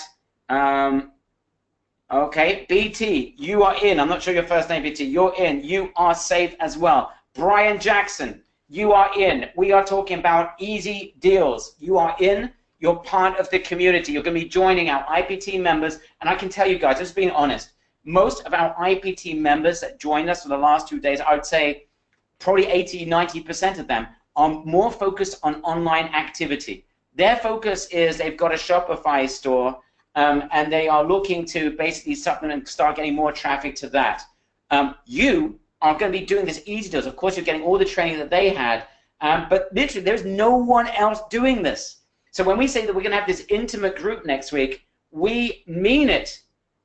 B: Okay, BT, you are in. I'm not sure your first name, BT. You're in. You are safe as well. Brian Jackson, you are in. We are talking about Easy Deals. You are in. You're part of the community. You're going to be joining our IPT members. And I can tell you guys, just being honest, most of our IPT members that joined us for the last 2 days, I would say probably 80, 90% of them are more focused on online activity. Their focus is they've got a Shopify store, and they are looking to basically supplement and start getting more traffic to that. You are going to be doing this Easy Deals. Of course, you're getting all the training that they had, but literally there's no one else doing this. So when we say that we're going to have this intimate group next week, we mean it.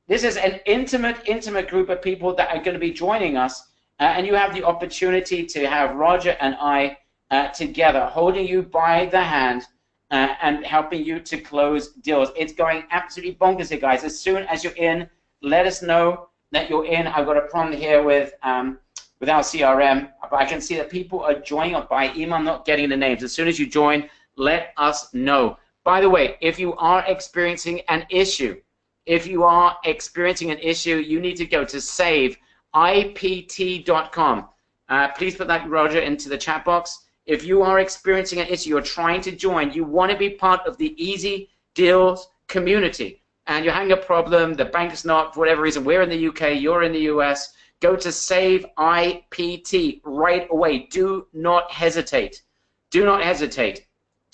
B: This is an intimate group of people that are going to be joining us, and you have the opportunity to have Roger and I together, holding you by the hand and helping you to close deals. It's going absolutely bonkers here, guys. As soon as you're in, let us know that you're in. I've got a problem here with
A: with our CRM. But I can see that people are joining by email. I'm not getting the names. As soon as you join, let us know. By the way, if you are experiencing an issue, you need to go to saveipt.com. Please put that, Roger, into the chat box. If you are experiencing an issue, you're trying to join, you want to be part of the Easy Deals community, and you're having a problem, the bank's not, for whatever reason, we're in the UK, you're in the US, go to Save IPT right away. Do not hesitate. Do not hesitate,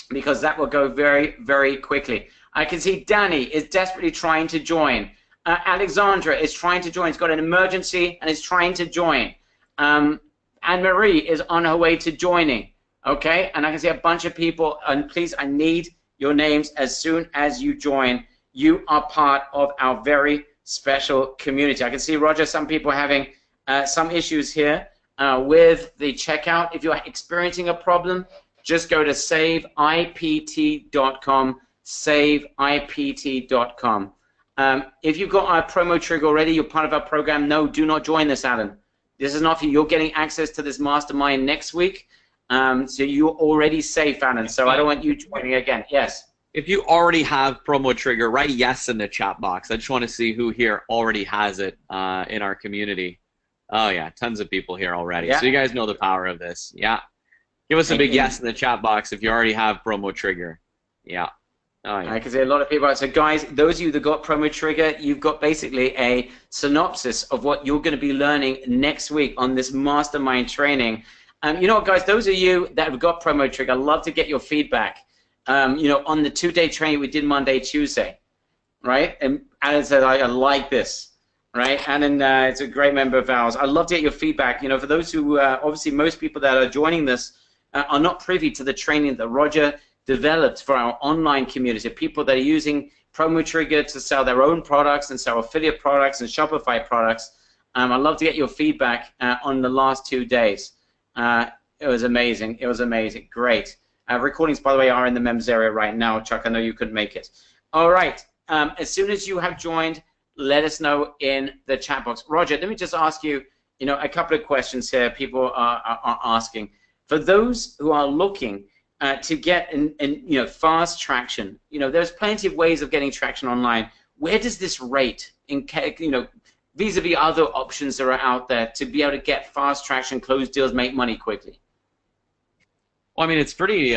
A: because that will go very, very quickly. I can see Danny is desperately trying to join. Alexandra is trying to join. It's got an emergency and is trying to join. Anne-Marie is on her way to joining. Okay, and I can see a bunch of people. And please, I need your names as soon as you join. You are part of our very special community. I can see, Roger, some people are having some issues here with the checkout. If you're experiencing a problem, just go to saveipt.com, saveipt.com. If you've got our promo trigger already, you're part of our program, no, do not join this, Alan. This is not for you. You're getting access to this mastermind next week. So you're already safe, Alan. So I don't want you joining again. Yes.
B: If you already have promo trigger, write yes in the chat box. I just want to see who here already has it in our community. Oh yeah, tons of people here already. Yeah. So you guys know the power of this. Yeah. Give us a big yes in the chat box if you already have promo trigger. Yeah. Oh, yeah.
A: I can see a lot of people. So guys, those of you that got promo trigger, you've got basically a synopsis of what you're going to be learning next week on this mastermind training. You know what, guys, those of you that have got promo trigger, I'd love to get your feedback. You know, on the 2-day training we did Monday, Tuesday, right? And Alan said, I like this, right? Alan is a great member of ours. I'd love to get your feedback. You know, for those who, obviously most people that are joining this are not privy to the training that Roger developed for our online community, people that are using promo trigger to sell their own products and sell affiliate products and Shopify products. I'd love to get your feedback on the last 2 days. It was amazing. It was amazing. Great. Recordings, by the way, are in the members area right now. Chuck, I know you couldn't make it. All right. As soon as you have joined, let us know in the chat box. Roger, let me just ask you, you know, a couple of questions here people are asking. For those who are looking to get you know, fast traction, you know, there's plenty of ways of getting traction online. Where does this rate, you know, vis-a-vis other options that are out there to be able to get fast traction, close deals, make money quickly?
B: Well, I mean, it's pretty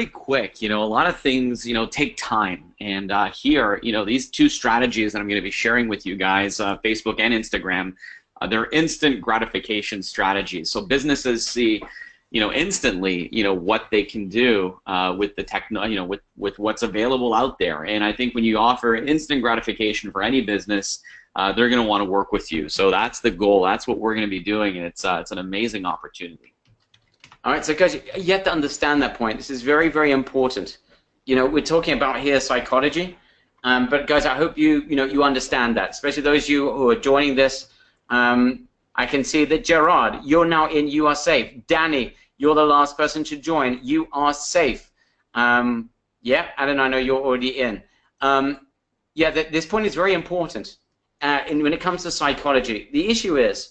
B: quick. You know, a lot of things, you know, take time. And here, you know, these two strategies that I'm going to be sharing with you guys, Facebook and Instagram, they're instant gratification strategies. So businesses see, you know, instantly, you know, what they can do with the you know, with what's available out there. And I think when you offer instant gratification for any business, they're going to want to work with you. So that's the goal. That's what we're going to be doing, and it's an amazing opportunity.
A: All right, so guys, you have to understand that point. This is very, very important. You know, we're talking about here psychology, but guys, I hope you understand that, especially those of you who are joining this. I can see that Gerard, you're now in. You are safe. Danny, you're the last person to join. You are safe. Yeah, Alan, I know you're already in. Yeah, this point is very important. When it comes to psychology, the issue is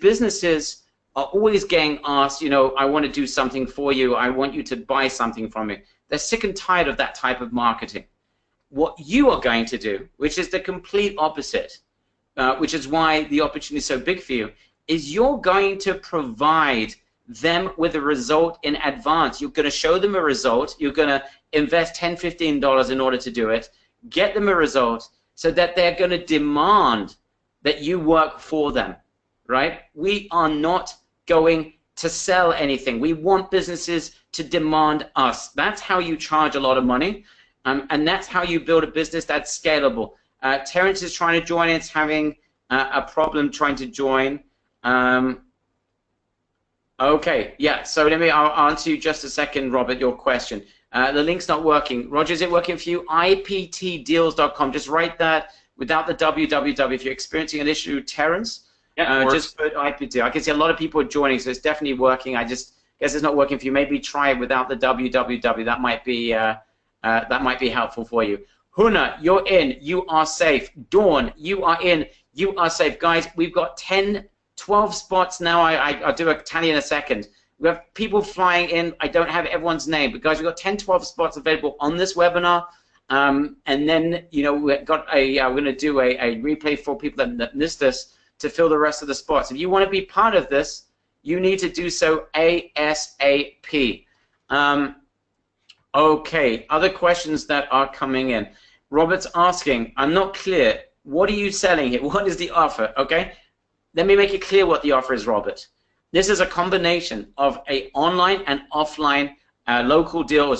A: businesses are always getting asked, you know, I want to do something for you, I want you to buy something from me. They're sick and tired of that type of marketing. What you are going to do, which is the complete opposite, which is why the opportunity is so big for you, is you're going to provide them with a result in advance. You're going to show them a result, you're going to invest $10, $15 in order to do it, get them a result, so that they're going to demand that you work for them, right? We are not going to sell anything. We want businesses to demand us. That's how you charge a lot of money, and that's how you build a business that's scalable. Terrence is trying to join. It's having a problem trying to join. Okay, yeah, so I'll answer you just a second, Robert, your question. The link's not working. Roger, is it working for you? IPTdeals.com. Just write that without the www. If you're experiencing an issue, Terrence, just put IPT. I can see a lot of people are joining, so it's definitely working. I just guess it's not working for you. Maybe try it without the www. That might be helpful for you. Huna, you're in. You are safe. Dawn, you are in. You are safe. Guys, we've got 10 12 spots now. I'll do a tally in a second. We have people flying in. I don't have everyone's name, but guys, we've got 10, 12 spots available on this webinar. And then, you know, we've got we're going to do a replay for people that missed us to fill the rest of the spots. If you want to be part of this, you need to do so ASAP. Okay, other questions that are coming in. Robert's asking, I'm not clear. What are you selling here? What is the offer? Okay, let me make it clear what the offer is, Robert. This is a combination of a online and offline local deal,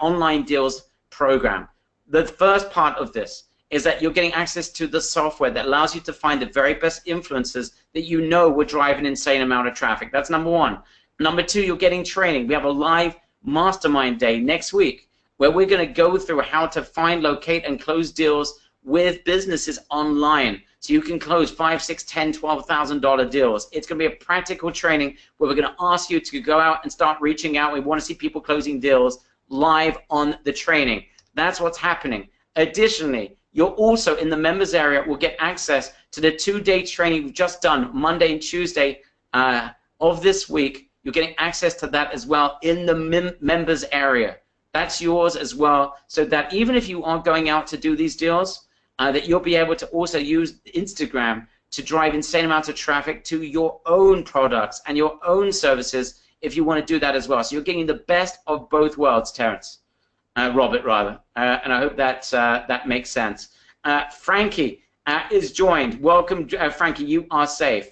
A: online deals program. The first part of this is that you're getting access to the software that allows you to find the very best influencers that you know will drive an insane amount of traffic. That's number one. Number two, you're getting training. We have a live mastermind day next week where we're going to go through how to find, locate, and close deals with businesses online. So you can close $5, $6, $10, $12,000 deals. It's going to be a practical training where we're going to ask you to go out and start reaching out. We want to see people closing deals live on the training. That's what's happening. Additionally, you're also in the members area will get access to the 2-day training we've just done, Monday and Tuesday of this week. You're getting access to that as well in the members area. That's yours as well, so that even if you aren't going out to do these deals, that you'll be able to also use Instagram to drive insane amounts of traffic to your own products and your own services if you want to do that as well. So you're getting the best of both worlds, Terence. Robert, rather. And I hope that that makes sense. Frankie is joined. Welcome, Frankie. You are safe.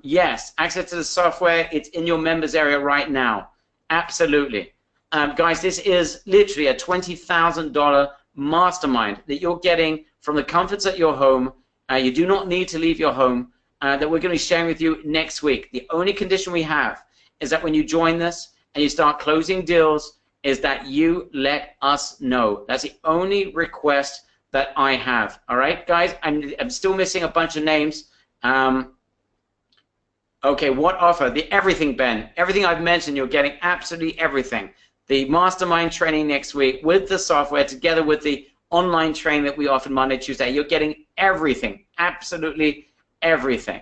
A: Yes, access to the software. It's in your members area right now. Absolutely. Guys, this is literally a $20,000 mastermind that you're getting from the comforts at your home. You do not need to leave your home, that we're going to be sharing with you next week. The only condition we have is that when you join this and you start closing deals, is that you let us know. That's the only request that I have. All right, guys? I'm still missing a bunch of names. Okay, what offer? The everything, Ben. Everything I've mentioned, you're getting absolutely everything. The mastermind training next week with the software together with the online training that we offer Monday, Tuesday. You're getting everything, absolutely everything.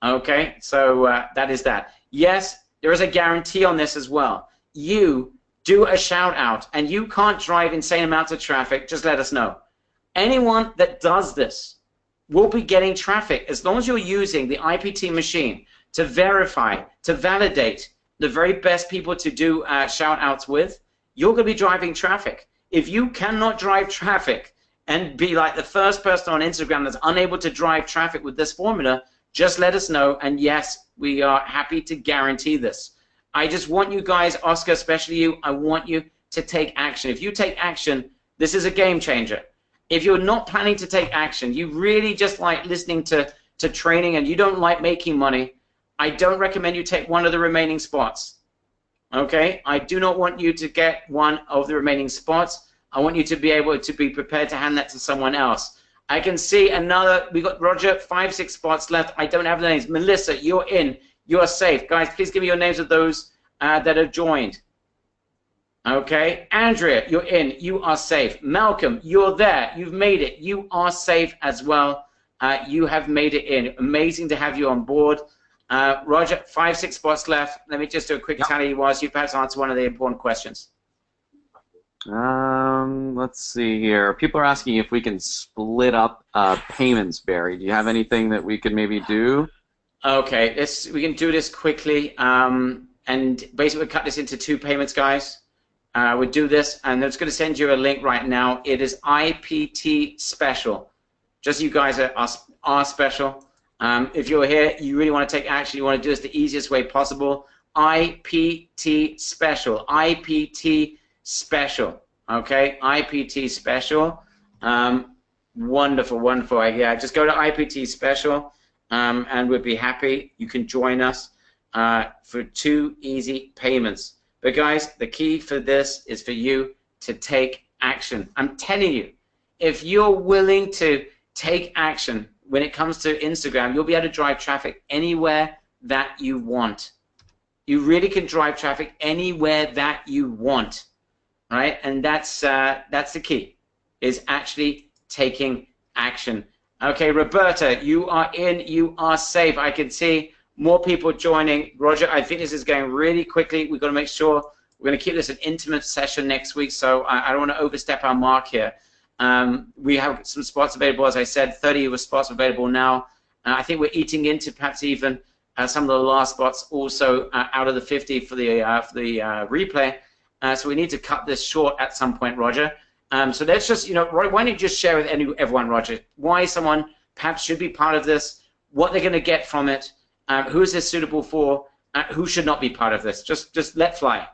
A: Okay, so that is that. Yes, there is a guarantee on this as well. You do a shout out and you can't drive insane amounts of traffic, just let us know. Anyone that does this will be getting traffic as long as you're using the IPT machine to verify, to validate the very best people to do shout outs with. You're going to be driving traffic. If you cannot drive traffic and be like the first person on Instagram that's unable to drive traffic with this formula, just let us know, and yes, we are happy to guarantee this. I just want you guys, Oscar, especially you, I want you to take action. If you take action, this is a game changer. If you're not planning to take action, you really just like listening to training and you don't like making money, I don't recommend you take one of the remaining spots. Okay? I do not want you to get one of the remaining spots. I want you to be able to be prepared to hand that to someone else. I can see another, we got Roger, 5, 6 spots left. I don't have the names. Melissa, you're in. You are safe. Guys, please give me your names of those that have joined. Okay. Andrea, you're in. You are safe. Malcolm, you're there. You've made it. You are safe as well. You have made it in. Amazing to have you on board. Roger, 5, 6 spots left. Let me just do a quick tally whilst you perhaps answer one of the important questions.
B: Let's see here. People are asking if we can split up payments, Barry. Do you have anything that we could maybe do?
A: Okay, we can do this quickly, and basically cut this into 2 payments, guys. We'll do this, and I'm just going to send you a link right now. It is IPT special. Just you guys are special. If you're here, you really want to take action, you want to do this the easiest way possible. IPT special. IPT special. Okay, IPT special. Wonderful, wonderful. Yeah, just go to IPT special. And we'd be happy. You can join us for 2 easy payments. But guys, the key for this is for you to take action. I'm telling you, if you're willing to take action when it comes to Instagram, you'll be able to drive traffic anywhere that you want. You really can drive traffic anywhere that you want, right? And that's the key, is actually taking action. Okay, Roberta, you are in. You are safe. I can see more people joining. Roger, I think this is going really quickly. We've got to make sure we're going to keep this an intimate session next week, so I don't want to overstep our mark here. We have some spots available, as I said, 30 spots available now. I think we're eating into perhaps even some of the last spots also out of the 50 for the replay. So we need to cut this short at some point, Roger. So let's just, why don't you just share with everyone, Roger, why someone perhaps should be part of this, what they're going to get from it, who is this suitable for, who should not be part of this. Just let fly.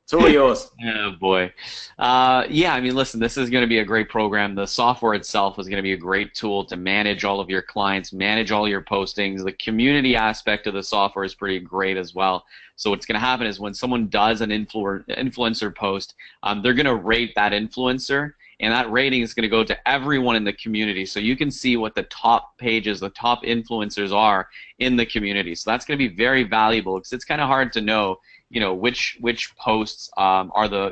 A: It's all yours.
B: Oh boy. Yeah, I mean, listen, this is going to be a great program. The software itself is going to be a great tool to manage all of your clients, manage all your postings. The community aspect of the software is pretty great as well. So what's going to happen is when someone does an influencer post, they're going to rate that influencer, and that rating is going to go to everyone in the community. So you can see what the top pages, the top influencers are in the community. So that's going to be very valuable because it's kind of hard to know, which posts are the,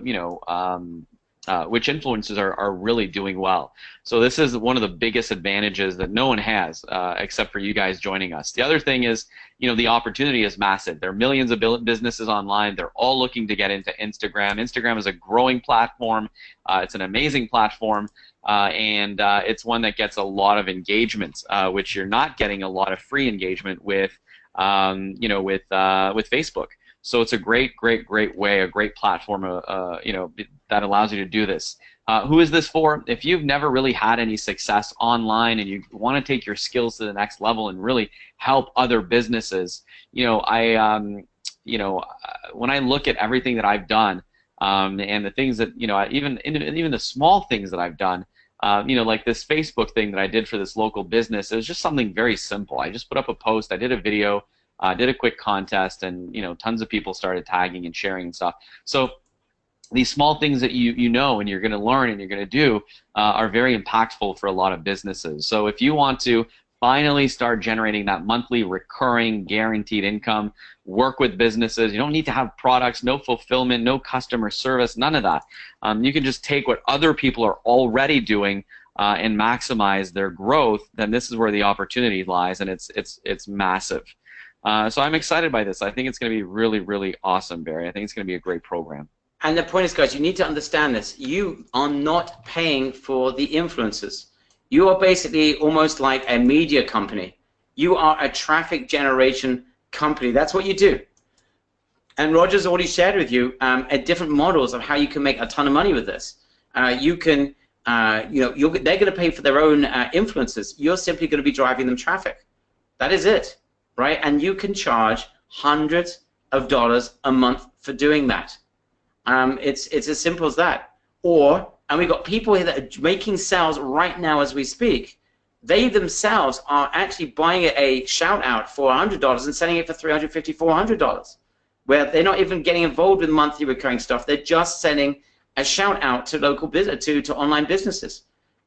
B: which influencers are really doing well. So this is one of the biggest advantages that no one has except for you guys joining us. The other thing is, the opportunity is massive. There are millions of businesses online. They're all looking to get into Instagram. Instagram is a growing platform. It's an amazing platform, and it's one that gets a lot of engagements, which you're not getting a lot of free engagement with, with Facebook. So it's a great way, a great platform, that allows you to do this. Who is this for? If you've never really had any success online and you want to take your skills to the next level and really help other businesses, when I look at everything that I've done, and the things that, even the small things that I've done, like this Facebook thing that I did for this local business, it was just something very simple. I just put up a post, I did a video, did a quick contest, and tons of people started tagging and sharing and stuff. So these small things that you know and you're going to learn and you're going to do are very impactful for a lot of businesses. So if you want to finally start generating that monthly recurring guaranteed income, work with businesses, you don't need to have products, no fulfillment, no customer service, none of that. You can just take what other people are already doing and maximize their growth. Then this is where the opportunity lies, and it's massive. So I'm excited by this. I think it's going to be really, really awesome, Barry. I think it's going to be a great program.
A: And the point is, guys, you need to understand this. You are not paying for the influencers. You are basically almost like a media company. You are a traffic generation company. That's what you do. And Roger's already shared with you different models of how you can make a ton of money with this. You can, they're going to pay for their own influencers. You're simply going to be driving them traffic. That is it, right? And you can charge hundreds of dollars a month for doing that. It's as simple as that. And we've got people here that are making sales right now as we speak. They themselves are actually buying a shout out for $100 and selling it for $350, $400, where they're not even getting involved with monthly recurring stuff. They're just sending a shout out to local business, to online businesses.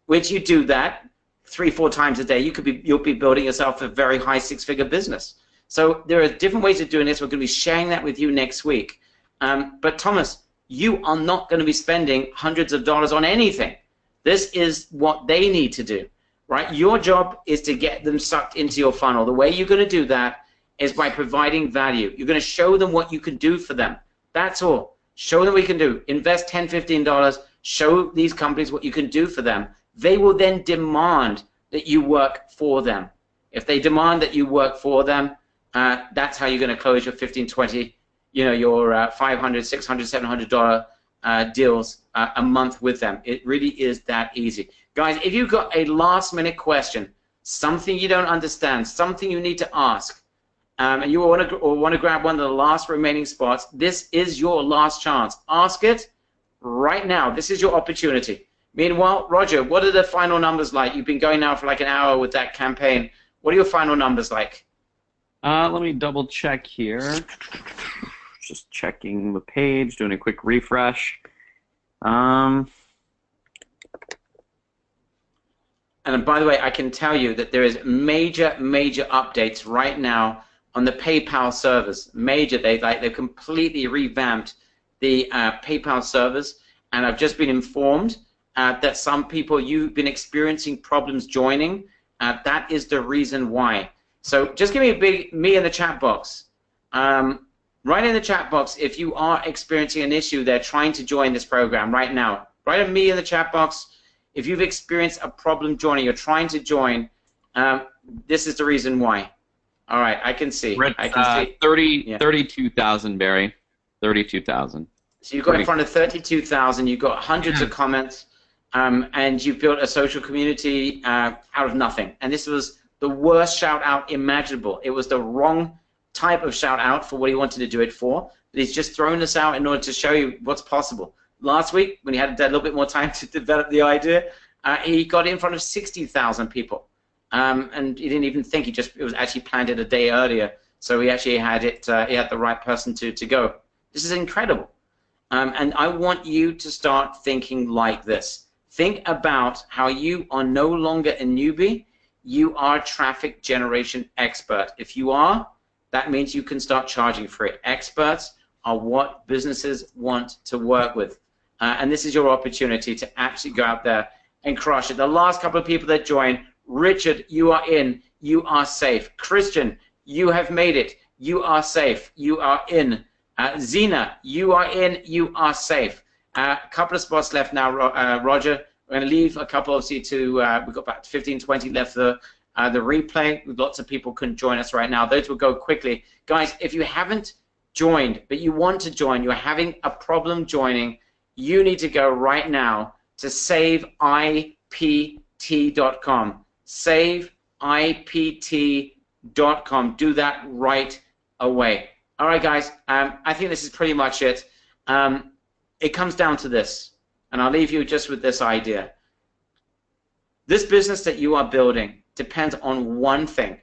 A: Which you do that 3-4 times a day, you'll be building yourself a very high six-figure business. So there are different ways of doing this. We're going to be sharing that with you next week. But Thomas, you are not going to be spending hundreds of dollars on anything. This is what they need to do, right? Your job is to get them sucked into your funnel. The way you're going to do that is by providing value. You're going to show them what you can do for them. That's all. Show them what you can do. Invest $10, $15. Show these companies what you can do for them. They will then demand that you work for them. If they demand that you work for them, that's how you're going to close your 15, 20, your $500, $600, $700 deals a month with them. It really is that easy. Guys, if you've got a last-minute question, something you don't understand, something you need to ask, and you want to grab one of the last remaining spots, this is your last chance. Ask it right now. This is your opportunity. Meanwhile, Roger, what are the final numbers like? You've been going now for like an hour with that campaign. What are your final numbers like?
B: Let me double check here. Just checking the page, doing a quick refresh.
A: And by the way, I can tell you that there is major updates right now on the PayPal servers. They've completely revamped the PayPal servers, and I've just been informed that some people, you've been experiencing problems joining. That is the reason why. So just give me a big me in the chat box. Write in the chat box if you are experiencing an issue there trying to join this program right now. Write a me in the chat box if you've experienced a problem joining, you're trying to join. This is the reason why. All right, I can see. I can see.
B: 32,000, Barry. 32,000.
A: So you got in front of 32,000. You've got hundreds of comments, and you've built a social community out of nothing. And this was the worst shout out imaginable. It was the wrong type of shout out for what he wanted to do it for. But he's just thrown this out in order to show you what's possible. Last week, when he had a little bit more time to develop the idea, he got in front of 60,000 people. And he didn't even think, it was actually planned it a day earlier. So he actually had it, he had the right person to go. This is incredible. And I want you to start thinking like this. Think about how you are no longer a newbie, you are a traffic generation expert. If you are, that means you can start charging for it. Experts are what businesses want to work with. And this is your opportunity to actually go out there and crush it. The last couple of people that joined, Richard, you are in, you are safe. Christian, you have made it, you are safe, you are in. Zena, you are in, you are safe. A couple of spots left now, Roger. We're going to leave a couple, obviously, to, we've got about 15, 20 left for the replay. Lots of people couldn't join us right now. Those will go quickly. Guys, if you haven't joined, but you want to join, you're having a problem joining, you need to go right now to saveipt.com. Saveipt.com. Do that right away. All right, guys, I think this is pretty much it. It comes down to this, and I'll leave you just with this idea. This business that you are building depends on one thing.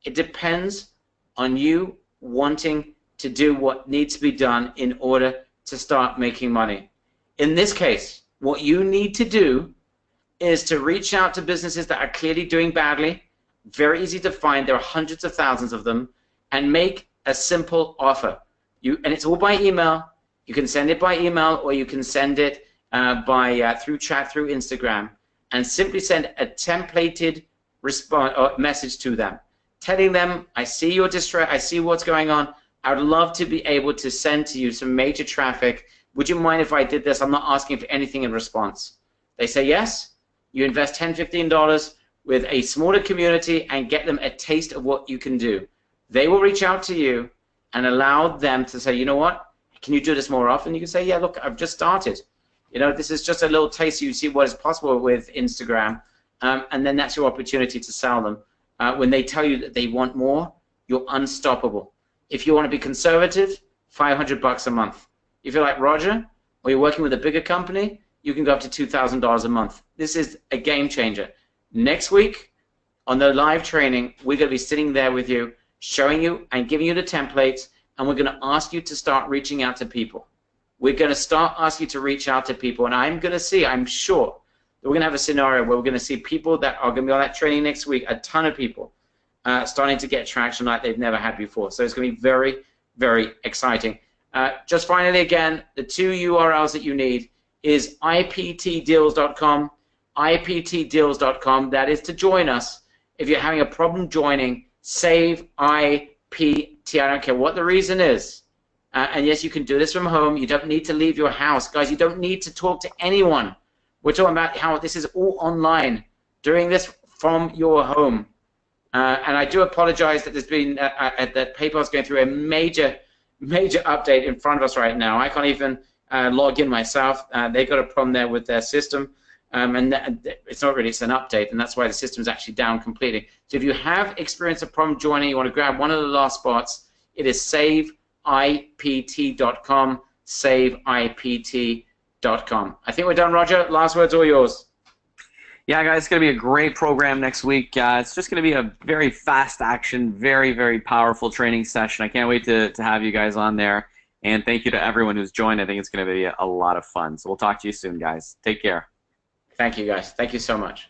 A: It depends on you wanting to do what needs to be done in order to start making money. In this case, what you need to do is to reach out to businesses that are clearly doing badly, very easy to find, there are hundreds of thousands of them, and make a simple offer. And it's all by email. You can send it by email, or you can send it through chat, through Instagram, and simply send a templated response or message to them, telling them, I see your distress, I see what's going on, I would love to be able to send to you some major traffic. Would you mind if I did this? I'm not asking for anything in response. They say yes. You invest $10, $15 with a smaller community and get them a taste of what you can do. They will reach out to you and allow them to say, you know what, can you do this more often? You can say, yeah, look, I've just started. You know, this is just a little taste so you see what is possible with Instagram. And then that's your opportunity to sell them. When they tell you that they want more, you're unstoppable. If you want to be conservative, $500 a month. If you're like Roger, or you're working with a bigger company, you can go up to $2,000 a month. This is a game changer. Next week, on the live training, we're going to be sitting there with you, showing you and giving you the templates, and we're going to ask you to start reaching out to people. We're going to start asking you to reach out to people, and I'm going to see, I'm sure, that we're going to have a scenario where we're going to see people that are going to be on that training next week, a ton of people, starting to get traction like they've never had before. So it's going to be very, very exciting. Just finally, again, the two URLs that you need is iptdeals.com, iptdeals.com. That is to join us. If you're having a problem joining, save IPT. I don't care what the reason is. And yes, you can do this from home. You don't need to leave your house. Guys, you don't need to talk to anyone. We're talking about how this is all online, doing this from your home. And I do apologize that there's been, that PayPal's going through a major update in front of us right now. I can't even log in myself. They got a problem there with their system. And it's not really, it's an update, and that's why the system's actually down completely. So if you have experienced a problem joining, you want to grab one of the last spots, it is saveipt.com, saveipt.com. I think we're done, Roger. Last words all yours.
B: Yeah, guys, it's going to be a great program next week. It's just going to be a very fast action, very, very powerful training session. I can't wait to have you guys on there. And thank you to everyone who's joined. I think it's going to be a lot of fun. So we'll talk to you soon, guys. Take care.
A: Thank you, guys. Thank you so much.